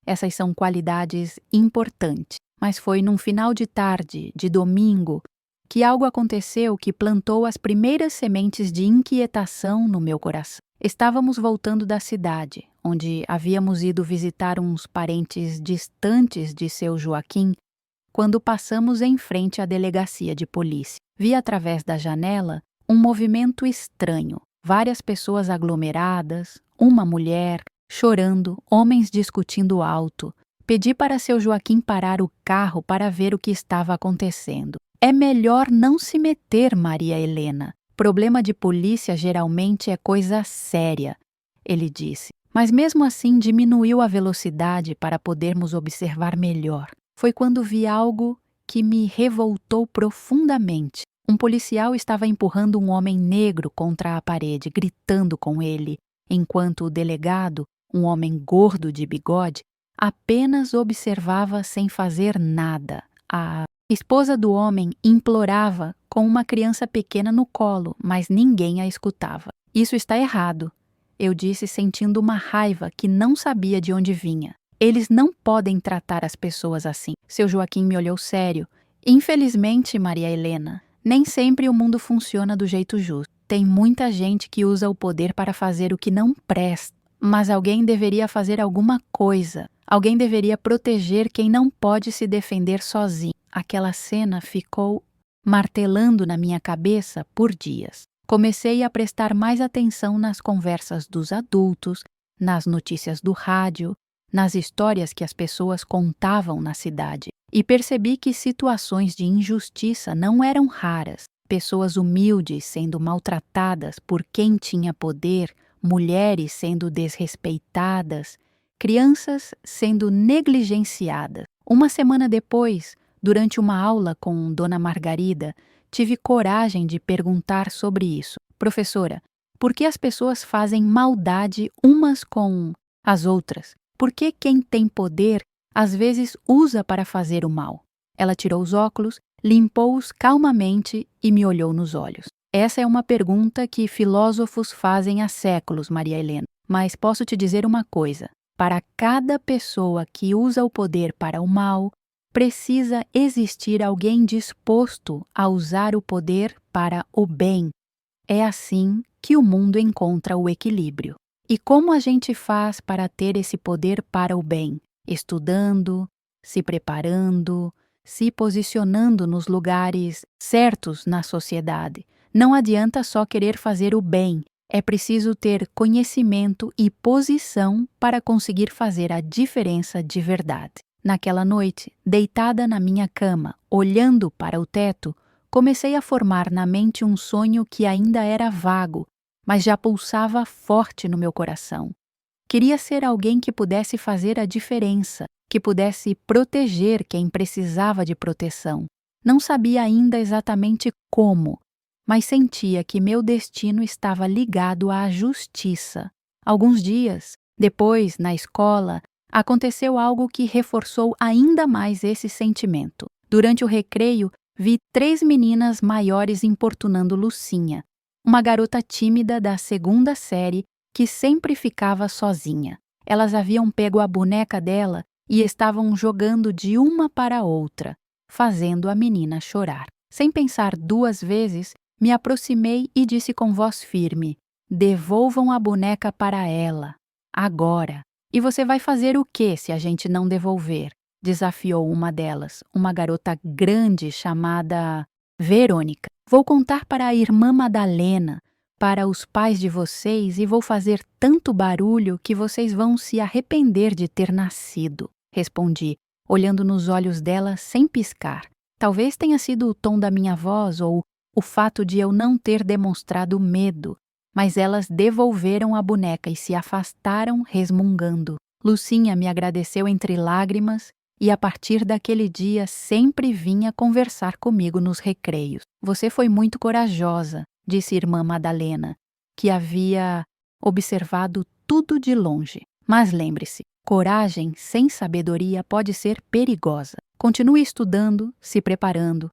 Essas são qualidades importantes. Mas foi num final de tarde, de domingo, que algo aconteceu que plantou as primeiras sementes de inquietação no meu coração. Estávamos voltando da cidade, onde havíamos ido visitar uns parentes distantes de seu Joaquim, quando passamos em frente à delegacia de polícia. Vi através da janela um movimento estranho, várias pessoas aglomeradas, uma mulher, chorando, homens discutindo alto. Pedi para seu Joaquim parar o carro para ver o que estava acontecendo. É melhor não se meter, Maria Helena. Problema de polícia geralmente é coisa séria, ele disse. Mas mesmo assim diminuiu a velocidade para podermos observar melhor. Foi quando vi algo que me revoltou profundamente. Um policial estava empurrando um homem negro contra a parede, gritando com ele, enquanto o delegado, um homem gordo de bigode, apenas observava sem fazer nada. A esposa do homem implorava com uma criança pequena no colo, mas ninguém a escutava. Isso está errado, eu disse, sentindo uma raiva que não sabia de onde vinha. Eles não podem tratar as pessoas assim. Seu Joaquim me olhou sério. Infelizmente, Maria Helena, nem sempre o mundo funciona do jeito justo. Tem muita gente que usa o poder para fazer o que não presta. Mas alguém deveria fazer alguma coisa. Alguém deveria proteger quem não pode se defender sozinho. Aquela cena ficou martelando na minha cabeça por dias. Comecei a prestar mais atenção nas conversas dos adultos, nas notícias do rádio, nas histórias que as pessoas contavam na cidade. E percebi que situações de injustiça não eram raras. Pessoas humildes sendo maltratadas por quem tinha poder, mulheres sendo desrespeitadas, crianças sendo negligenciadas. Uma semana depois, durante uma aula com Dona Margarida, tive coragem de perguntar sobre isso. Professora, por que as pessoas fazem maldade umas com as outras? Por que quem tem poder às vezes usa para fazer o mal? Ela tirou os óculos, limpou-os calmamente e me olhou nos olhos. Essa é uma pergunta que filósofos fazem há séculos, Maria Helena. Mas posso te dizer uma coisa: para cada pessoa que usa o poder para o mal, precisa existir alguém disposto a usar o poder para o bem. É assim que o mundo encontra o equilíbrio. E como a gente faz para ter esse poder para o bem? Estudando, se preparando, se posicionando nos lugares certos na sociedade. Não adianta só querer fazer o bem, é preciso ter conhecimento e posição para conseguir fazer a diferença de verdade. Naquela noite, deitada na minha cama, olhando para o teto, comecei a formar na mente um sonho que ainda era vago, mas já pulsava forte no meu coração. Queria ser alguém que pudesse fazer a diferença, que pudesse proteger quem precisava de proteção. Não sabia ainda exatamente como, mas sentia que meu destino estava ligado à justiça. Alguns dias depois, na escola, aconteceu algo que reforçou ainda mais esse sentimento. Durante o recreio, vi 3 meninas maiores importunando Lucinha, uma garota tímida da 2ª série que sempre ficava sozinha. Elas haviam pego a boneca dela e estavam jogando de uma para outra, fazendo a menina chorar. Sem pensar 2 vezes, me aproximei e disse com voz firme: "Devolvam a boneca para ela, agora." "E você vai fazer o que se a gente não devolver?" desafiou uma delas, uma garota grande chamada Verônica. "Vou contar para a irmã Madalena, para os pais de vocês e vou fazer tanto barulho que vocês vão se arrepender de ter nascido", respondi, olhando nos olhos dela sem piscar. Talvez tenha sido o tom da minha voz ou o fato de eu não ter demonstrado medo, mas elas devolveram a boneca e se afastaram resmungando. Lucinha me agradeceu entre lágrimas e a partir daquele dia sempre vinha conversar comigo nos recreios. "Você foi muito corajosa", disse irmã Madalena, que havia observado tudo de longe. "Mas lembre-se, coragem sem sabedoria pode ser perigosa. Continue estudando, se preparando.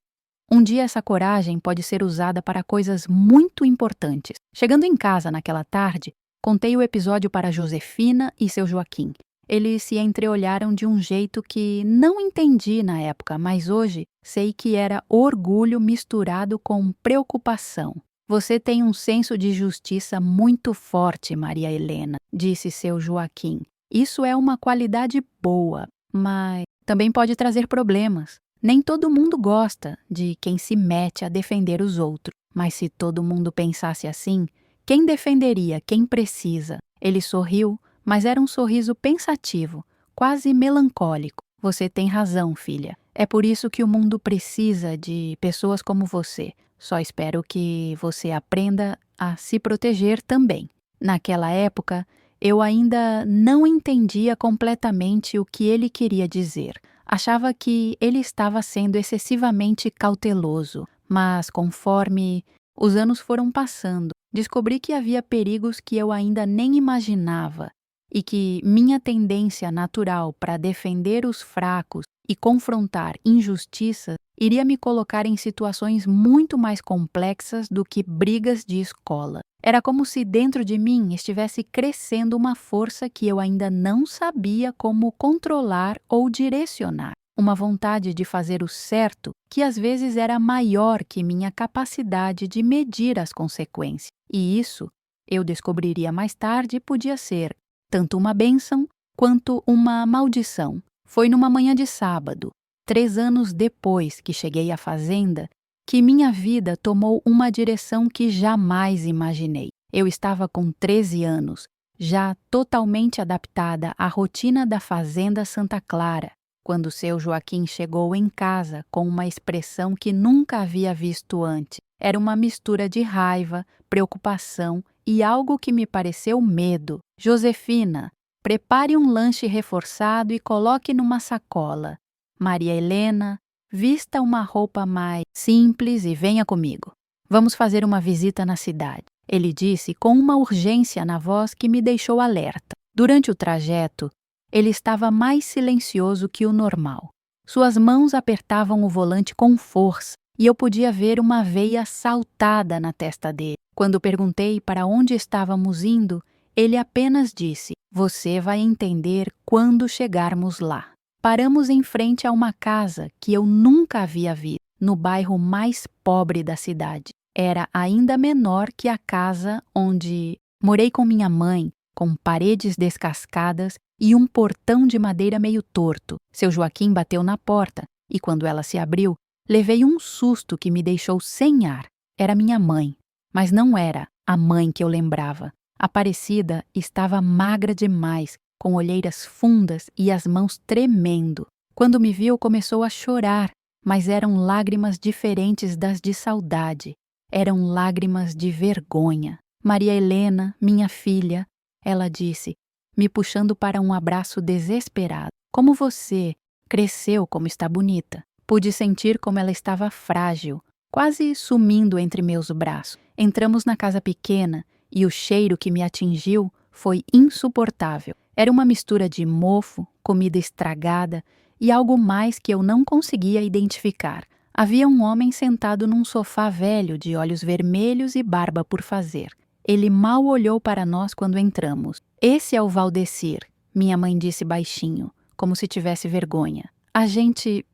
Um dia essa coragem pode ser usada para coisas muito importantes." Chegando em casa naquela tarde, contei o episódio para Josefina e seu Joaquim. Eles se entreolharam de um jeito que não entendi na época, mas hoje sei que era orgulho misturado com preocupação. "Você tem um senso de justiça muito forte, Maria Helena", disse seu Joaquim. "Isso é uma qualidade boa, mas também pode trazer problemas. Nem todo mundo gosta de quem se mete a defender os outros. Mas se todo mundo pensasse assim, quem defenderia quem precisa?" Ele sorriu, mas era um sorriso pensativo, quase melancólico. "Você tem razão, filha. É por isso que o mundo precisa de pessoas como você. Só espero que você aprenda a se proteger também." Naquela época, eu ainda não entendia completamente o que ele queria dizer. Achava que ele estava sendo excessivamente cauteloso, mas conforme os anos foram passando, descobri que havia perigos que eu ainda nem imaginava e que minha tendência natural para defender os fracos e confrontar injustiças iria me colocar em situações muito mais complexas do que brigas de escola. Era como se dentro de mim estivesse crescendo uma força que eu ainda não sabia como controlar ou direcionar. Uma vontade de fazer o certo que às vezes era maior que minha capacidade de medir as consequências. E isso, eu descobriria mais tarde, podia ser tanto uma bênção quanto uma maldição. Foi numa manhã de sábado, 3 anos depois que cheguei à fazenda, que minha vida tomou uma direção que jamais imaginei. Eu estava com 13 anos, já totalmente adaptada à rotina da fazenda Santa Clara, quando seu Joaquim chegou em casa com uma expressão que nunca havia visto antes. Era uma mistura de raiva, preocupação e algo que me pareceu medo. Josefina, prepare um lanche reforçado e coloque numa sacola. Maria Helena, vista uma roupa mais simples e venha comigo. Vamos fazer uma visita na cidade. Ele disse com uma urgência na voz que me deixou alerta. Durante o trajeto, ele estava mais silencioso que o normal. Suas mãos apertavam o volante com força e eu podia ver uma veia saltada na testa dele. Quando perguntei para onde estávamos indo, ele apenas disse: "Você vai entender quando chegarmos lá." Paramos em frente a uma casa que eu nunca havia visto, no bairro mais pobre da cidade. Era ainda menor que a casa onde morei com minha mãe, com paredes descascadas e um portão de madeira meio torto. Seu Joaquim bateu na porta e, quando ela se abriu, levei um susto que me deixou sem ar. Era minha mãe, mas não era a mãe que eu lembrava. Aparecida estava magra demais, com olheiras fundas e as mãos tremendo. Quando me viu, começou a chorar, mas eram lágrimas diferentes das de saudade. Eram lágrimas de vergonha. "Maria Helena, minha filha," ela disse, me puxando para um abraço desesperado. "Como você cresceu, como está bonita." Pude sentir como ela estava frágil, quase sumindo entre meus braços. Entramos na casa pequena e o cheiro que me atingiu foi insuportável. Era uma mistura de mofo, comida estragada e algo mais que eu não conseguia identificar. Havia um homem sentado num sofá velho de olhos vermelhos e barba por fazer. Ele mal olhou para nós quando entramos. "Esse é o Valdecir," minha mãe disse baixinho, como se tivesse vergonha. A gente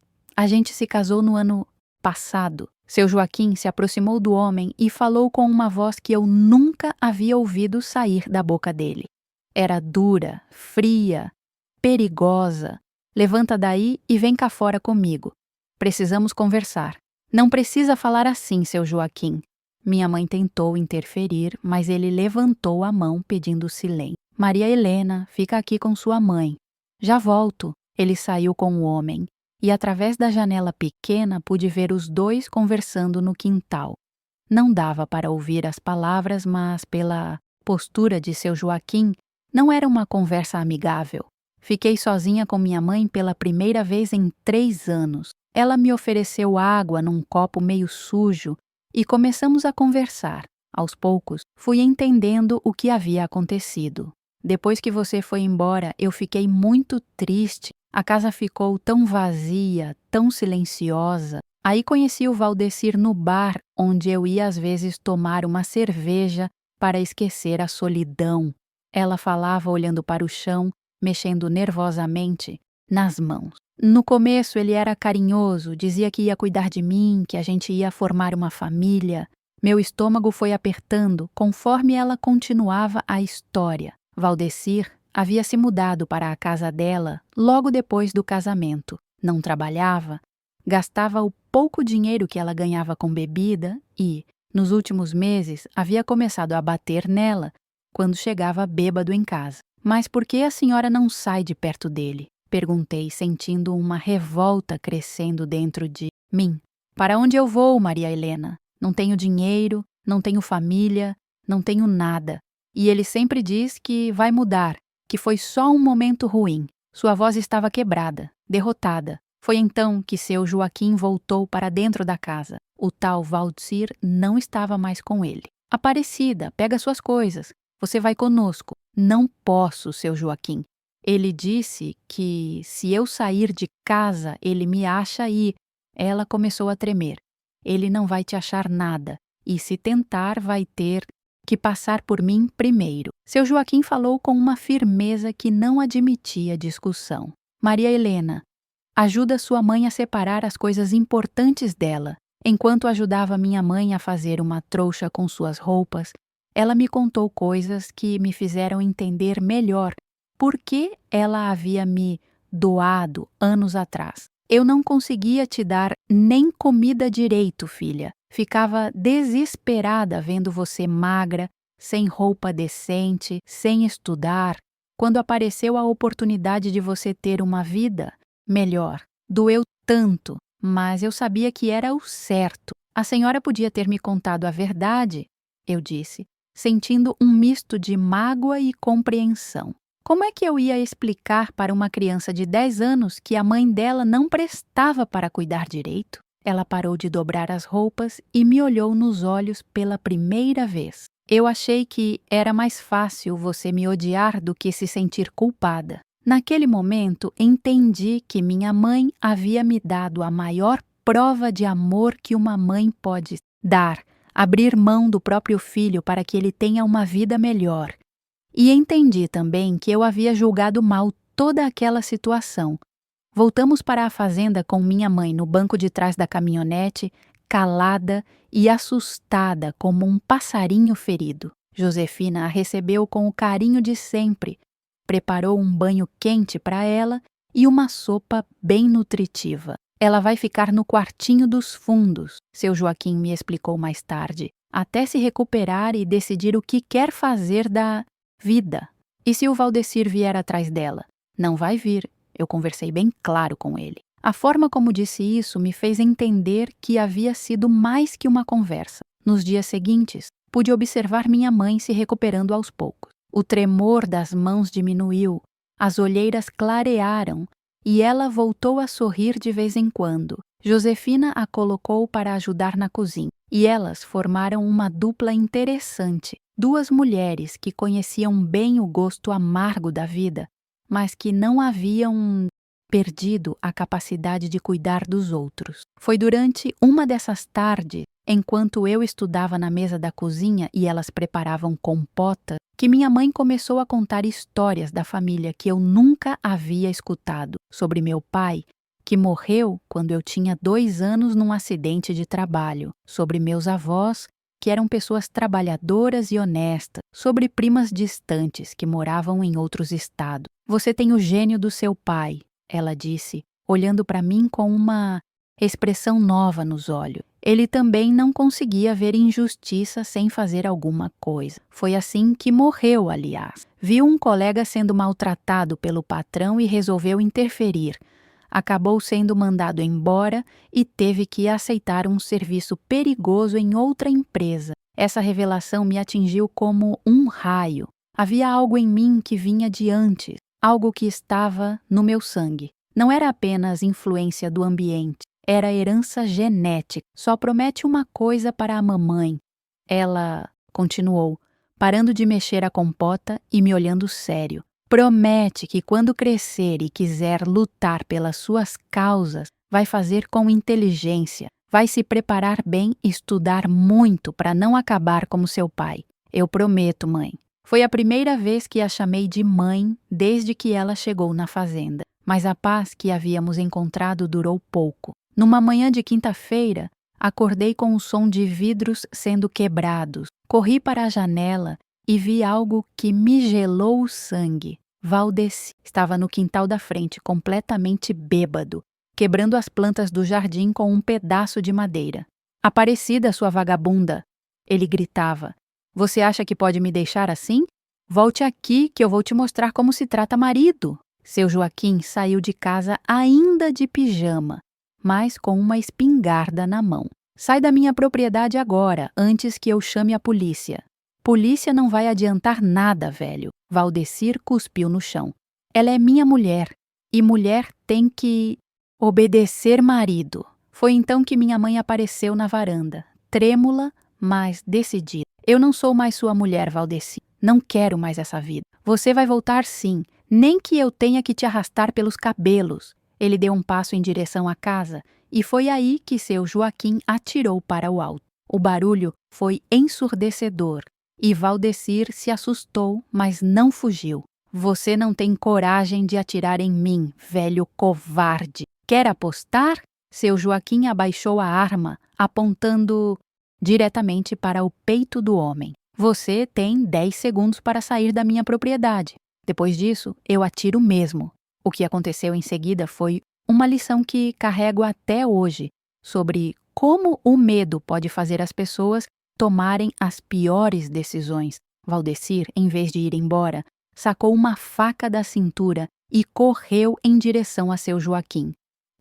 se casou no ano passado." Seu Joaquim se aproximou do homem e falou com uma voz que eu nunca havia ouvido sair da boca dele. Era dura, fria, perigosa. "Levanta daí e vem cá fora comigo. Precisamos conversar." "Não precisa falar assim, seu Joaquim." Minha mãe tentou interferir, mas ele levantou a mão pedindo silêncio. "Maria Helena, fica aqui com sua mãe." "Já volto." Ele saiu com o homem e através da janela pequena pude ver os dois conversando no quintal. Não dava para ouvir as palavras, mas pela postura de seu Joaquim, não era uma conversa amigável. Fiquei sozinha com minha mãe pela primeira vez em 3 anos. Ela me ofereceu água num copo meio sujo e começamos a conversar. Aos poucos, fui entendendo o que havia acontecido. "Depois que você foi embora, eu fiquei muito triste. A casa ficou tão vazia, tão silenciosa. Aí conheci o Valdecir no bar, onde eu ia às vezes tomar uma cerveja para esquecer a solidão." Ela falava olhando para o chão, mexendo nervosamente nas mãos. "No começo ele era carinhoso, dizia que ia cuidar de mim, que a gente ia formar uma família." Meu estômago foi apertando conforme ela continuava a história. Valdecir havia se mudado para a casa dela logo depois do casamento. Não trabalhava, gastava o pouco dinheiro que ela ganhava com bebida e, nos últimos meses, havia começado a bater nela quando chegava bêbado em casa. "Mas por que a senhora não sai de perto dele?" perguntei, sentindo uma revolta crescendo dentro de mim. "Para onde eu vou, Maria Helena? Não tenho dinheiro, não tenho família, não tenho nada. E ele sempre diz que vai mudar, que foi só um momento ruim." Sua voz estava quebrada, derrotada. Foi então que seu Joaquim voltou para dentro da casa. O tal Valdecir não estava mais com ele. "Aparecida, pega suas coisas. Você vai conosco. Não posso, seu Joaquim. Ele disse que se eu sair de casa, ele me acha e... Ela começou a tremer. Ele não vai te achar nada, e se tentar, vai ter que passar por mim primeiro. Seu Joaquim falou com uma firmeza que não admitia discussão. Maria Helena, ajuda sua mãe a separar as coisas importantes dela. Enquanto ajudava minha mãe a fazer uma trouxa com suas roupas, ela me contou coisas que me fizeram entender melhor por que ela havia me doado anos atrás. Eu não conseguia te dar nem comida direito, filha. Ficava desesperada vendo você magra, sem roupa decente, sem estudar. Quando apareceu a oportunidade de você ter uma vida melhor, doeu tanto, mas eu sabia que era o certo. A senhora podia ter me contado a verdade, eu disse, sentindo um misto de mágoa e compreensão. Como é que eu ia explicar para uma criança de 10 anos que a mãe dela não prestava para cuidar direito? Ela parou de dobrar as roupas e me olhou nos olhos pela primeira vez. Eu achei que era mais fácil você me odiar do que se sentir culpada. Naquele momento, entendi que minha mãe havia me dado a maior prova de amor que uma mãe pode dar, abrir mão do próprio filho para que ele tenha uma vida melhor. E entendi também que eu havia julgado mal toda aquela situação. Voltamos para a fazenda com minha mãe no banco de trás da caminhonete, calada e assustada como um passarinho ferido. Josefina a recebeu com o carinho de sempre, preparou um banho quente para ela e uma sopa bem nutritiva. Ela vai ficar no quartinho dos fundos, seu Joaquim me explicou mais tarde, até se recuperar e decidir o que quer fazer da vida. E se o Valdecir vier atrás dela? Não vai vir. Eu conversei bem claro com ele. A forma como disse isso me fez entender que havia sido mais que uma conversa. Nos dias seguintes, pude observar minha mãe se recuperando aos poucos. O tremor das mãos diminuiu, as olheiras clarearam e ela voltou a sorrir de vez em quando. Josefina a colocou para ajudar na cozinha e elas formaram uma dupla interessante. Duas mulheres que conheciam bem o gosto amargo da vida, mas que não haviam perdido a capacidade de cuidar dos outros. Foi durante uma dessas tardes, enquanto eu estudava na mesa da cozinha e elas preparavam compota, que minha mãe começou a contar histórias da família que eu nunca havia escutado, sobre meu pai, que morreu quando eu tinha 2 anos num acidente de trabalho, sobre meus avós, que eram pessoas trabalhadoras e honestas, sobre primas distantes que moravam em outros estados. Você tem o gênio do seu pai, ela disse, olhando para mim com uma expressão nova nos olhos. Ele também não conseguia ver injustiça sem fazer alguma coisa. Foi assim que morreu, aliás. Viu um colega sendo maltratado pelo patrão e resolveu interferir. Acabou sendo mandado embora e teve que aceitar um serviço perigoso em outra empresa. Essa revelação me atingiu como um raio. Havia algo em mim que vinha de antes, algo que estava no meu sangue. Não era apenas influência do ambiente, era herança genética. Só promete uma coisa para a mamãe. Ela continuou, parando de mexer a compota e me olhando sério. Promete que quando crescer e quiser lutar pelas suas causas, vai fazer com inteligência, vai se preparar bem e estudar muito para não acabar como seu pai. Eu prometo, mãe. Foi a primeira vez que a chamei de mãe desde que ela chegou na fazenda, mas a paz que havíamos encontrado durou pouco. Numa manhã de quinta-feira, acordei com o som de vidros sendo quebrados. Corri para a janela e vi algo que me gelou o sangue. Valdeci estava no quintal da frente, completamente bêbado, quebrando as plantas do jardim com um pedaço de madeira. Aparecida, sua vagabunda! Ele gritava. Você acha que pode me deixar assim? Volte aqui que eu vou te mostrar como se trata marido. Seu Joaquim saiu de casa ainda de pijama, mas com uma espingarda na mão. Sai da minha propriedade agora, antes que eu chame a polícia. Polícia não vai adiantar nada, velho. Valdecir cuspiu no chão. Ela é minha mulher, e mulher tem que obedecer marido. Foi então que minha mãe apareceu na varanda, trêmula, mas decidida. Eu não sou mais sua mulher, Valdecir. Não quero mais essa vida. Você vai voltar sim, nem que eu tenha que te arrastar pelos cabelos. Ele deu um passo em direção à casa e foi aí que seu Joaquim atirou para o alto. O barulho foi ensurdecedor e Valdecir se assustou, mas não fugiu. Você não tem coragem de atirar em mim, velho covarde. Quer apostar? Seu Joaquim abaixou a arma, apontando diretamente para o peito do homem. Você tem 10 segundos para sair da minha propriedade. Depois disso, eu atiro mesmo. O que aconteceu em seguida foi uma lição que carrego até hoje sobre como o medo pode fazer as pessoas tomarem as piores decisões. Valdecir, em vez de ir embora, sacou uma faca da cintura e correu em direção a seu Joaquim.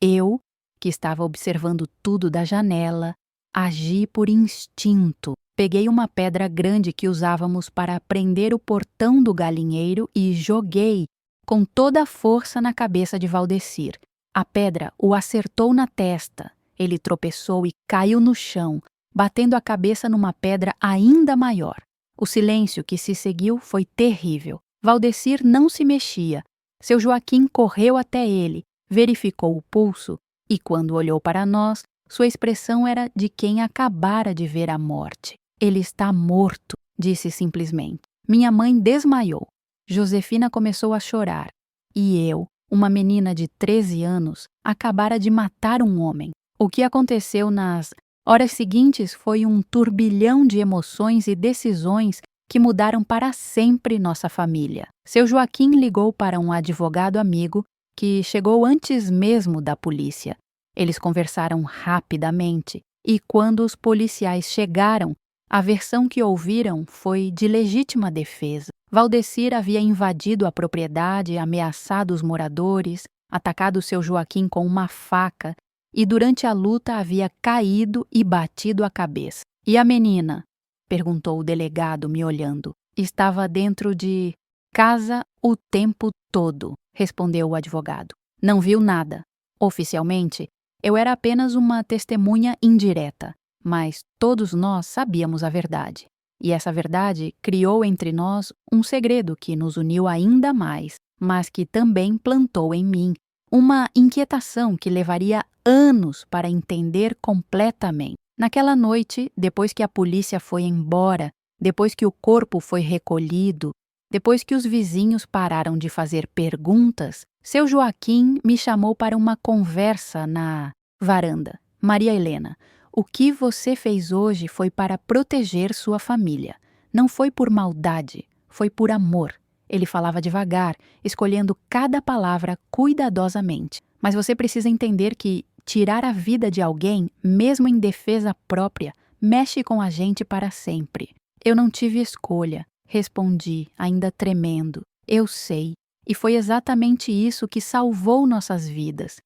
Eu, que estava observando tudo da janela, agi por instinto. Peguei uma pedra grande que usávamos para prender o portão do galinheiro e joguei com toda a força na cabeça de Valdecir. A pedra o acertou na testa. Ele tropeçou e caiu no chão, batendo a cabeça numa pedra ainda maior. O silêncio que se seguiu foi terrível. Valdecir não se mexia. Seu Joaquim correu até ele, verificou o pulso e, quando olhou para nós, sua expressão era de quem acabara de ver a morte. Ele está morto, disse simplesmente. Minha mãe desmaiou. Josefina começou a chorar. E eu, uma menina de 13 anos, acabara de matar um homem. O que aconteceu nas horas seguintes foi um turbilhão de emoções e decisões que mudaram para sempre nossa família. Seu Joaquim ligou para um advogado amigo que chegou antes mesmo da polícia. Eles conversaram rapidamente e, quando os policiais chegaram, a versão que ouviram foi de legítima defesa. Valdecir havia invadido a propriedade, ameaçado os moradores, atacado seu Joaquim com uma faca e, durante a luta, havia caído e batido a cabeça. E a menina? Perguntou o delegado, me olhando. Estava dentro de casa o tempo todo, respondeu o advogado. Não viu nada. Oficialmente, eu era apenas uma testemunha indireta, mas todos nós sabíamos a verdade. E essa verdade criou entre nós um segredo que nos uniu ainda mais, mas que também plantou em mim uma inquietação que levaria anos para entender completamente. Naquela noite, depois que a polícia foi embora, depois que o corpo foi recolhido, depois que os vizinhos pararam de fazer perguntas, seu Joaquim me chamou para uma conversa na varanda. Maria Helena, o que você fez hoje foi para proteger sua família. Não foi por maldade, foi por amor. Ele falava devagar, escolhendo cada palavra cuidadosamente. Mas você precisa entender que tirar a vida de alguém, mesmo em defesa própria, mexe com a gente para sempre. Eu não tive escolha, respondi, ainda tremendo. Eu sei, e foi exatamente isso que salvou nossas vidas.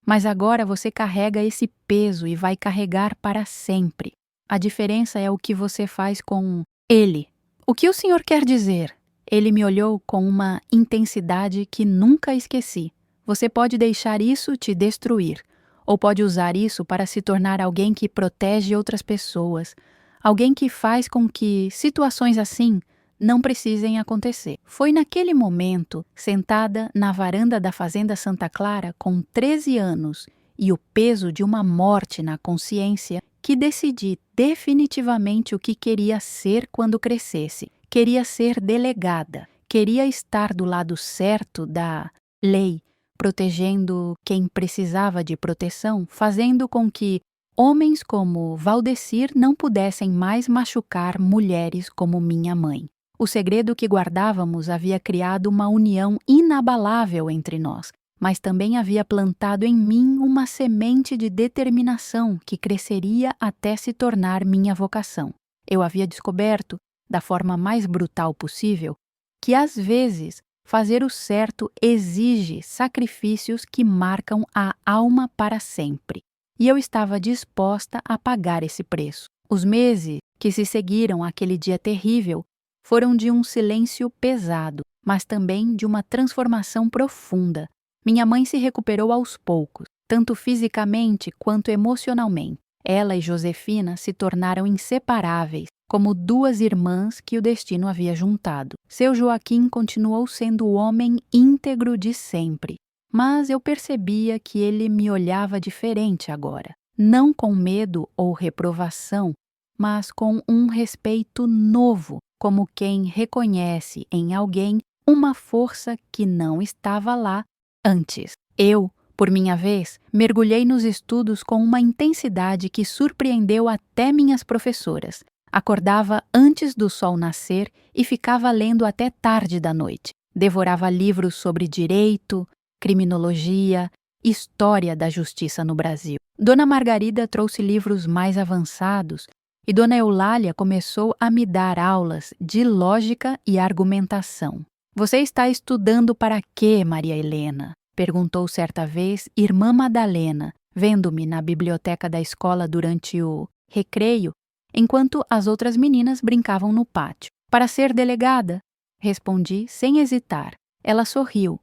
Mas agora você carrega esse peso e vai carregar para sempre. A diferença é o que você faz com ele. O que o senhor quer dizer? Ele me olhou com uma intensidade que nunca esqueci. Você pode deixar isso te destruir, ou pode usar isso para se tornar alguém que protege outras pessoas, alguém que faz com que situações assim não precisem acontecer. Foi naquele momento, sentada na varanda da Fazenda Santa Clara com 13 anos e o peso de uma morte na consciência, que decidi definitivamente o que queria ser quando crescesse. Queria ser delegada, queria estar do lado certo da lei, protegendo quem precisava de proteção, fazendo com que homens como Valdecir não pudessem mais machucar mulheres como minha mãe. O segredo que guardávamos havia criado uma união inabalável entre nós, mas também havia plantado em mim uma semente de determinação que cresceria até se tornar minha vocação. Eu havia descoberto, da forma mais brutal possível, que às vezes fazer o certo exige sacrifícios que marcam a alma para sempre. E eu estava disposta a pagar esse preço. Os meses que se seguiram àquele dia terrível foram de um silêncio pesado, mas também de uma transformação profunda. Minha mãe se recuperou aos poucos, tanto fisicamente quanto emocionalmente. Ela e Josefina se tornaram inseparáveis, como duas irmãs que o destino havia juntado. Seu Joaquim continuou sendo o homem íntegro de sempre, mas eu percebia que ele me olhava diferente agora, não com medo ou reprovação, mas com um respeito novo, como quem reconhece em alguém uma força que não estava lá antes. Eu, por minha vez, mergulhei nos estudos com uma intensidade que surpreendeu até minhas professoras. Acordava antes do sol nascer e ficava lendo até tarde da noite. Devorava livros sobre direito, criminologia, história da justiça no Brasil. Dona Margarida trouxe livros mais avançados e Dona Eulália começou a me dar aulas de lógica e argumentação. Você está estudando para quê, Maria Helena? Perguntou certa vez Irmã Madalena, vendo-me na biblioteca da escola durante o recreio, enquanto as outras meninas brincavam no pátio. Para ser delegada, respondi sem hesitar. Ela sorriu,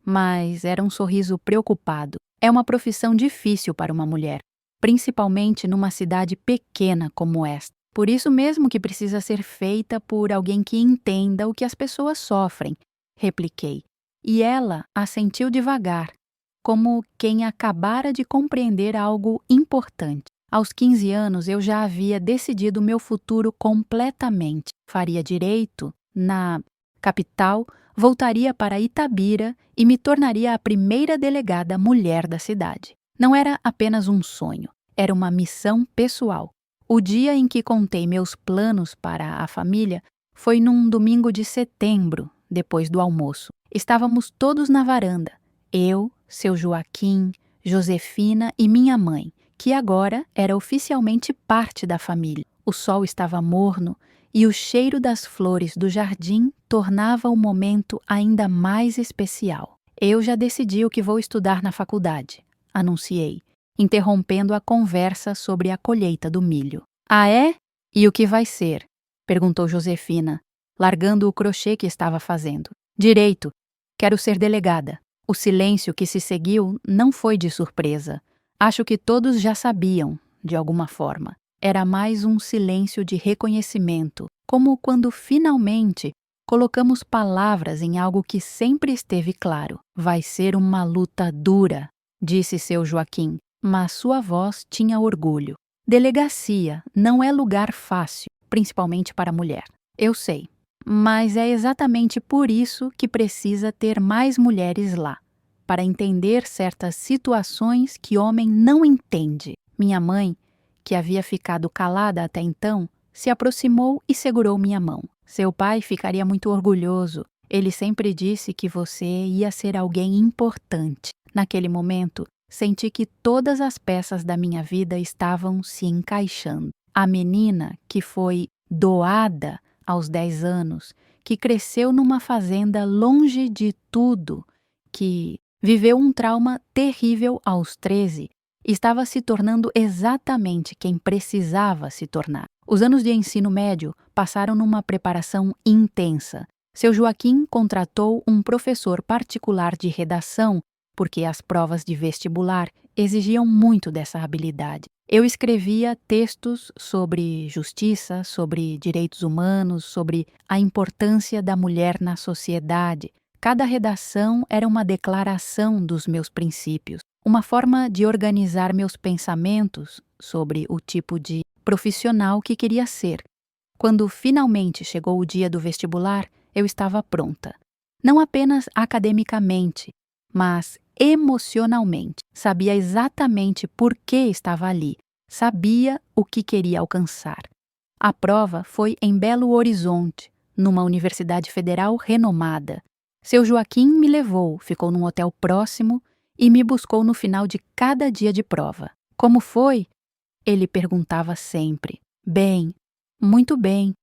mas era um sorriso preocupado. É uma profissão difícil para uma mulher, principalmente numa cidade pequena como esta. Por isso mesmo que precisa ser feita por alguém que entenda o que as pessoas sofrem, repliquei. E ela assentiu devagar, como quem acabara de compreender algo importante. Aos 15 anos eu já havia decidido meu futuro completamente. Faria direito na capital, voltaria para Itabira e me tornaria a primeira delegada mulher da cidade. Não era apenas um sonho, era uma missão pessoal. O dia em que contei meus planos para a família foi num domingo de setembro, depois do almoço. Estávamos todos na varanda, eu, seu Joaquim, Josefina e minha mãe, que agora era oficialmente parte da família. O sol estava morno e o cheiro das flores do jardim tornava o momento ainda mais especial. Eu já decidi o que vou estudar na faculdade, anunciei, interrompendo a conversa sobre a colheita do milho. Ah, é? E o que vai ser? Perguntou Josefina, largando o crochê que estava fazendo. Direito. Quero ser delegada. O silêncio que se seguiu não foi de surpresa. Acho que todos já sabiam, de alguma forma. Era mais um silêncio de reconhecimento, como quando finalmente colocamos palavras em algo que sempre esteve claro. Vai ser uma luta dura, disse seu Joaquim, mas sua voz tinha orgulho. Delegacia não é lugar fácil, principalmente para a mulher. Eu sei, mas é exatamente por isso que precisa ter mais mulheres lá, para entender certas situações que homem não entende. Minha mãe, que havia ficado calada até então, se aproximou e segurou minha mão. Seu pai ficaria muito orgulhoso. Ele sempre disse que você ia ser alguém importante. Naquele momento, senti que todas as peças da minha vida estavam se encaixando. A menina que foi doada aos 10 anos, que cresceu numa fazenda longe de tudo, que viveu um trauma terrível aos 13, estava se tornando exatamente quem precisava se tornar. Os anos de ensino médio passaram numa preparação intensa. Seu Joaquim contratou um professor particular de redação, porque as provas de vestibular exigiam muito dessa habilidade. Eu escrevia textos sobre justiça, sobre direitos humanos, sobre a importância da mulher na sociedade. Cada redação era uma declaração dos meus princípios, uma forma de organizar meus pensamentos sobre o tipo de profissional que queria ser. Quando finalmente chegou o dia do vestibular, eu estava pronta. Não apenas academicamente, mas emocionalmente. Sabia exatamente por que estava ali. Sabia o que queria alcançar. A prova foi em Belo Horizonte, numa universidade federal renomada. Seu Joaquim me levou, ficou num hotel próximo e me buscou no final de cada dia de prova. Como foi? Ele perguntava sempre. Bem, muito bem,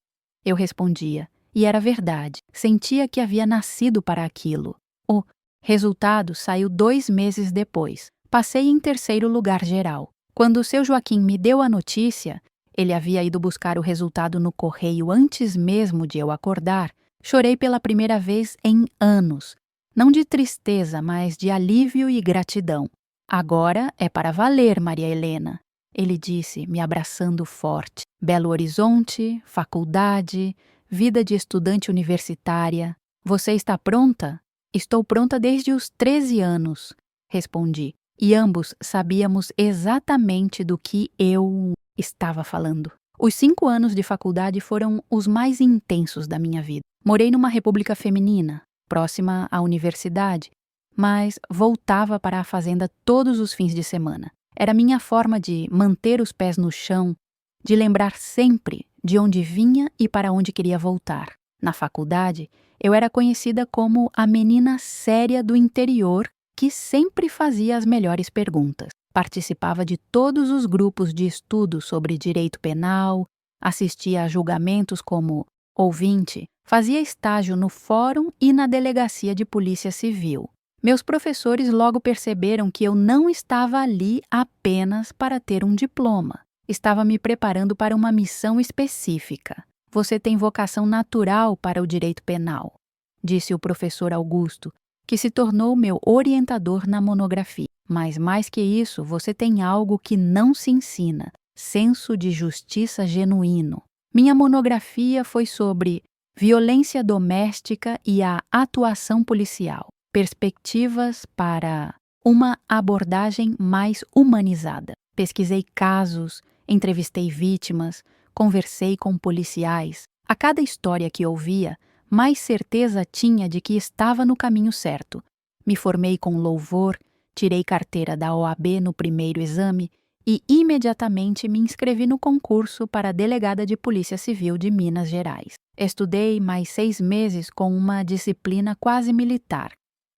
eu respondia. E era verdade. Sentia que havia nascido para aquilo. O resultado saiu 2 meses depois. Passei em terceiro lugar geral. Quando o seu Joaquim me deu a notícia, ele havia ido buscar o resultado no correio antes mesmo de eu acordar, chorei pela primeira vez em anos. Não de tristeza, mas de alívio e gratidão. Agora é para valer, Maria Helena. ele disse, me abraçando forte. Belo Horizonte, faculdade, vida de estudante universitária. Você está pronta? Estou pronta desde os 13 anos, respondi. E ambos sabíamos exatamente do que eu estava falando. Os 5 anos de faculdade foram os mais intensos da minha vida. Morei numa república feminina, próxima à universidade, mas voltava para a fazenda todos os fins de semana. Era minha forma de manter os pés no chão, de lembrar sempre de onde vinha e para onde queria voltar. Na faculdade, eu era conhecida como a menina séria do interior que sempre fazia as melhores perguntas. Participava de todos os grupos de estudo sobre direito penal, assistia a julgamentos como ouvinte, fazia estágio no fórum e na delegacia de polícia civil. Meus professores logo perceberam que eu não estava ali apenas para ter um diploma. Estava me preparando para uma missão específica. Você tem vocação natural para o direito penal, disse o professor Augusto, que se tornou meu orientador na monografia. Mas mais que isso, você tem algo que não se ensina, senso de justiça genuíno. Minha monografia foi sobre violência doméstica e a atuação policial, perspectivas para uma abordagem mais humanizada. Pesquisei casos, entrevistei vítimas, conversei com policiais. A cada história que ouvia, mais certeza tinha de que estava no caminho certo. Me formei com louvor, tirei carteira da OAB no primeiro exame e imediatamente me inscrevi no concurso para delegada de Polícia Civil de Minas Gerais. Estudei mais 6 meses com uma disciplina quase militar.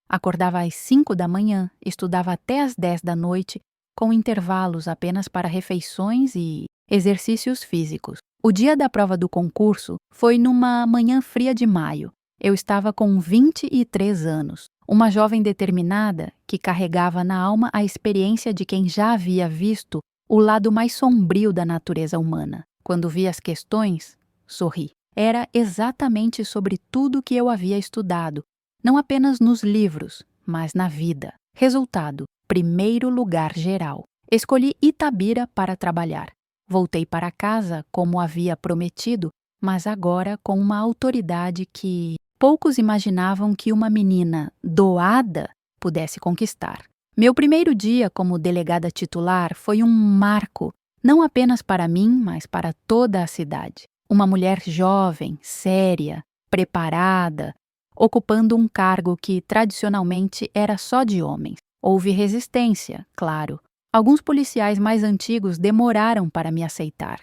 Acordava às 5 da manhã, estudava até às 10 da noite, com intervalos apenas para refeições e exercícios físicos. O dia da prova do concurso foi numa manhã fria de maio. Eu estava com 23 anos, uma jovem determinada que carregava na alma a experiência de quem já havia visto o lado mais sombrio da natureza humana. Quando vi as questões, sorri. Era exatamente sobre tudo que eu havia estudado, não apenas nos livros, mas na vida. Resultado: primeiro lugar geral. Escolhi Itabira para trabalhar. Voltei para casa como havia prometido, mas agora com uma autoridade que poucos imaginavam que uma menina doada pudesse conquistar. Meu primeiro dia como delegada titular foi um marco, não apenas para mim, mas para toda a cidade. Uma mulher jovem, séria, preparada, ocupando um cargo que tradicionalmente era só de homens. Houve resistência, claro. Alguns policiais mais antigos demoraram para me aceitar.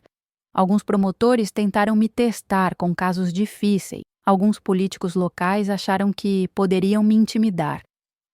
Alguns promotores tentaram me testar com casos difíceis. Alguns políticos locais acharam que poderiam me intimidar.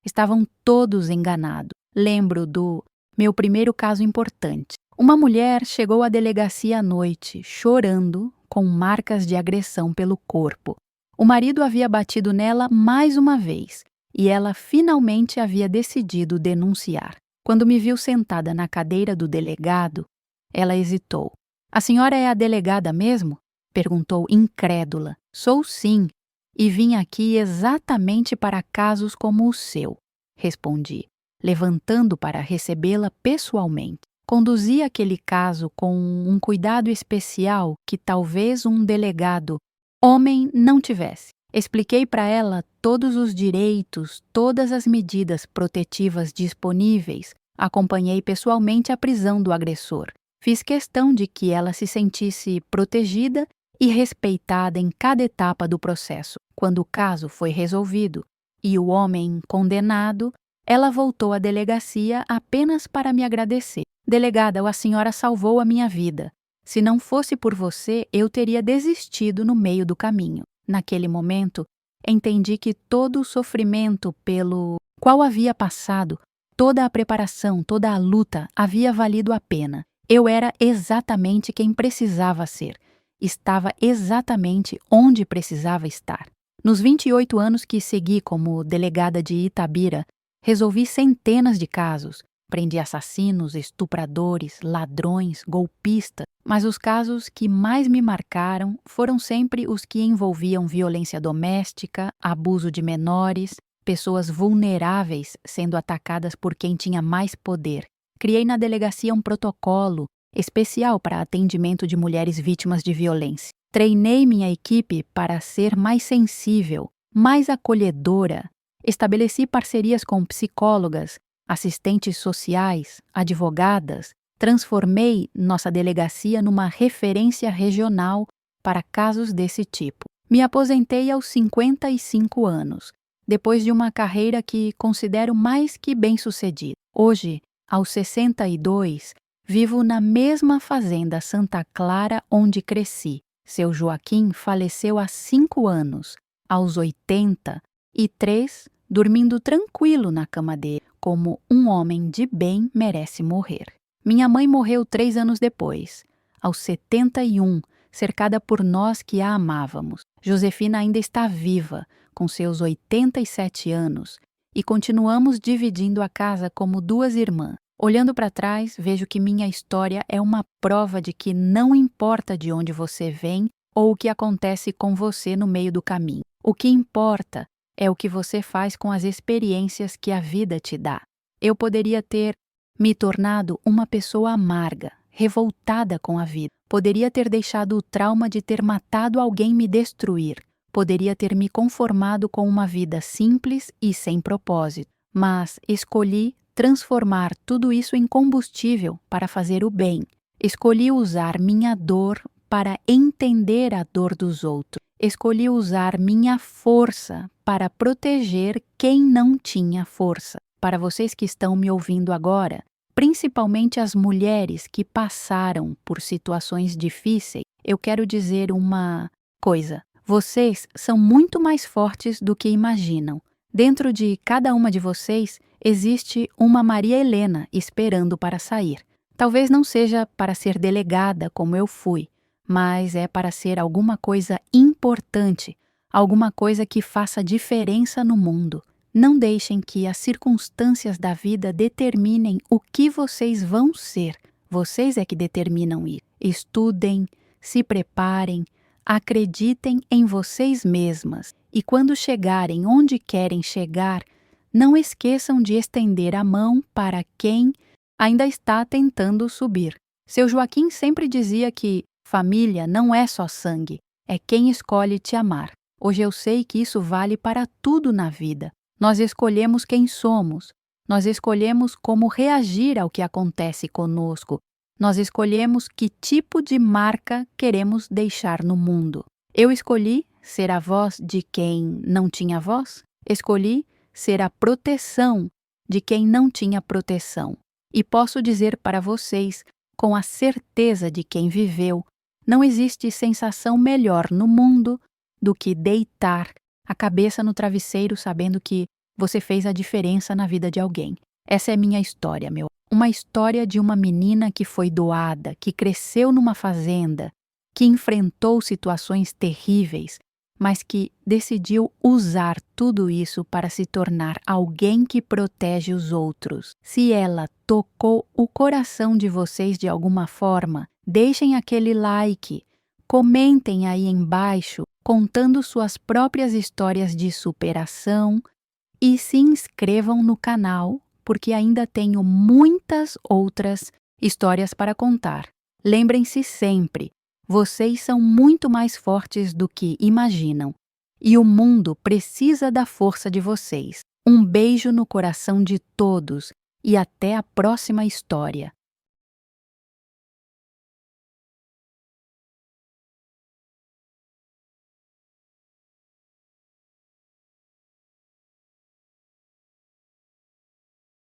Estavam todos enganados. Lembro do meu primeiro caso importante. Uma mulher chegou à delegacia à noite, chorando, com marcas de agressão pelo corpo. O marido havia batido nela mais uma vez, e ela finalmente havia decidido denunciar. Quando me viu sentada na cadeira do delegado, ela hesitou. "A senhora é a delegada mesmo?" perguntou incrédula. "Sou sim, e vim aqui exatamente para casos como o seu", respondi, levantando para recebê-la pessoalmente. Conduzi aquele caso com um cuidado especial que talvez um delegado homem não tivesse. Expliquei para ela todos os direitos, todas as medidas protetivas disponíveis. Acompanhei pessoalmente a prisão do agressor. Fiz questão de que ela se sentisse protegida e respeitada em cada etapa do processo. Quando o caso foi resolvido e o homem condenado, ela voltou à delegacia apenas para me agradecer. "Delegada, a senhora salvou a minha vida. Se não fosse por você, eu teria desistido no meio do caminho." Naquele momento, entendi que todo o sofrimento pelo qual havia passado, toda a preparação, toda a luta havia valido a pena. Eu era exatamente quem precisava ser. Estava exatamente onde precisava estar. Nos 28 anos que segui como delegada de Itabira, resolvi centenas de casos. Prendi assassinos, estupradores, ladrões, golpistas, mas os casos que mais me marcaram foram sempre os que envolviam violência doméstica, abuso de menores, pessoas vulneráveis sendo atacadas por quem tinha mais poder. Criei na delegacia um protocolo especial para atendimento de mulheres vítimas de violência. Treinei minha equipe para ser mais sensível, mais acolhedora. Estabeleci parcerias com psicólogas, assistentes sociais, advogadas. Transformei nossa delegacia numa referência regional para casos desse tipo. Me aposentei aos 55 anos, depois de uma carreira que considero mais que bem-sucedida. Hoje, aos 62, vivo na mesma fazenda Santa Clara onde cresci. Seu Joaquim faleceu há 5 anos, aos 83, dormindo tranquilo na cama dele, como um homem de bem merece morrer. Minha mãe morreu 3 anos depois, aos 71, cercada por nós que a amávamos. Josefina ainda está viva, com seus 87 anos, e continuamos dividindo a casa como 2 irmãs. Olhando para trás, vejo que minha história é uma prova de que não importa de onde você vem ou o que acontece com você no meio do caminho. O que importa é o que você faz com as experiências que a vida te dá. Eu poderia ter me tornado uma pessoa amarga, revoltada com a vida. Poderia ter deixado o trauma de ter matado alguém me destruir. Poderia ter me conformado com uma vida simples e sem propósito. Mas escolhi transformar tudo isso em combustível para fazer o bem. Escolhi usar minha dor para entender a dor dos outros. Escolhi usar minha força para proteger quem não tinha força. Para vocês que estão me ouvindo agora, principalmente as mulheres que passaram por situações difíceis, eu quero dizer uma coisa. Vocês são muito mais fortes do que imaginam. Dentro de cada uma de vocês existe uma Maria Helena esperando para sair. Talvez não seja para ser delegada como eu fui, mas é para ser alguma coisa importante, alguma coisa que faça diferença no mundo. Não deixem que as circunstâncias da vida determinem o que vocês vão ser. Vocês é que determinam isso. Estudem, se preparem, acreditem em vocês mesmas e quando chegarem onde querem chegar, não esqueçam de estender a mão para quem ainda está tentando subir. Seu Joaquim sempre dizia que família não é só sangue, é quem escolhe te amar. Hoje eu sei que isso vale para tudo na vida. Nós escolhemos quem somos, nós escolhemos como reagir ao que acontece conosco, nós escolhemos que tipo de marca queremos deixar no mundo. Eu escolhi ser a voz de quem não tinha voz, escolhi ser a proteção de quem não tinha proteção. E posso dizer para vocês, com a certeza de quem viveu, não existe sensação melhor no mundo do que deitar a cabeça no travesseiro sabendo que você fez a diferença na vida de alguém. Essa é minha história, meu. Uma história de uma menina que foi doada, que cresceu numa fazenda, que enfrentou situações terríveis, mas que decidiu usar tudo isso para se tornar alguém que protege os outros. Se ela tocou o coração de vocês de alguma forma, deixem aquele like, comentem aí embaixo contando suas próprias histórias de superação e se inscrevam no canal porque ainda tenho muitas outras histórias para contar. Lembrem-se sempre, vocês são muito mais fortes do que imaginam e o mundo precisa da força de vocês. Um beijo no coração de todos e até a próxima história.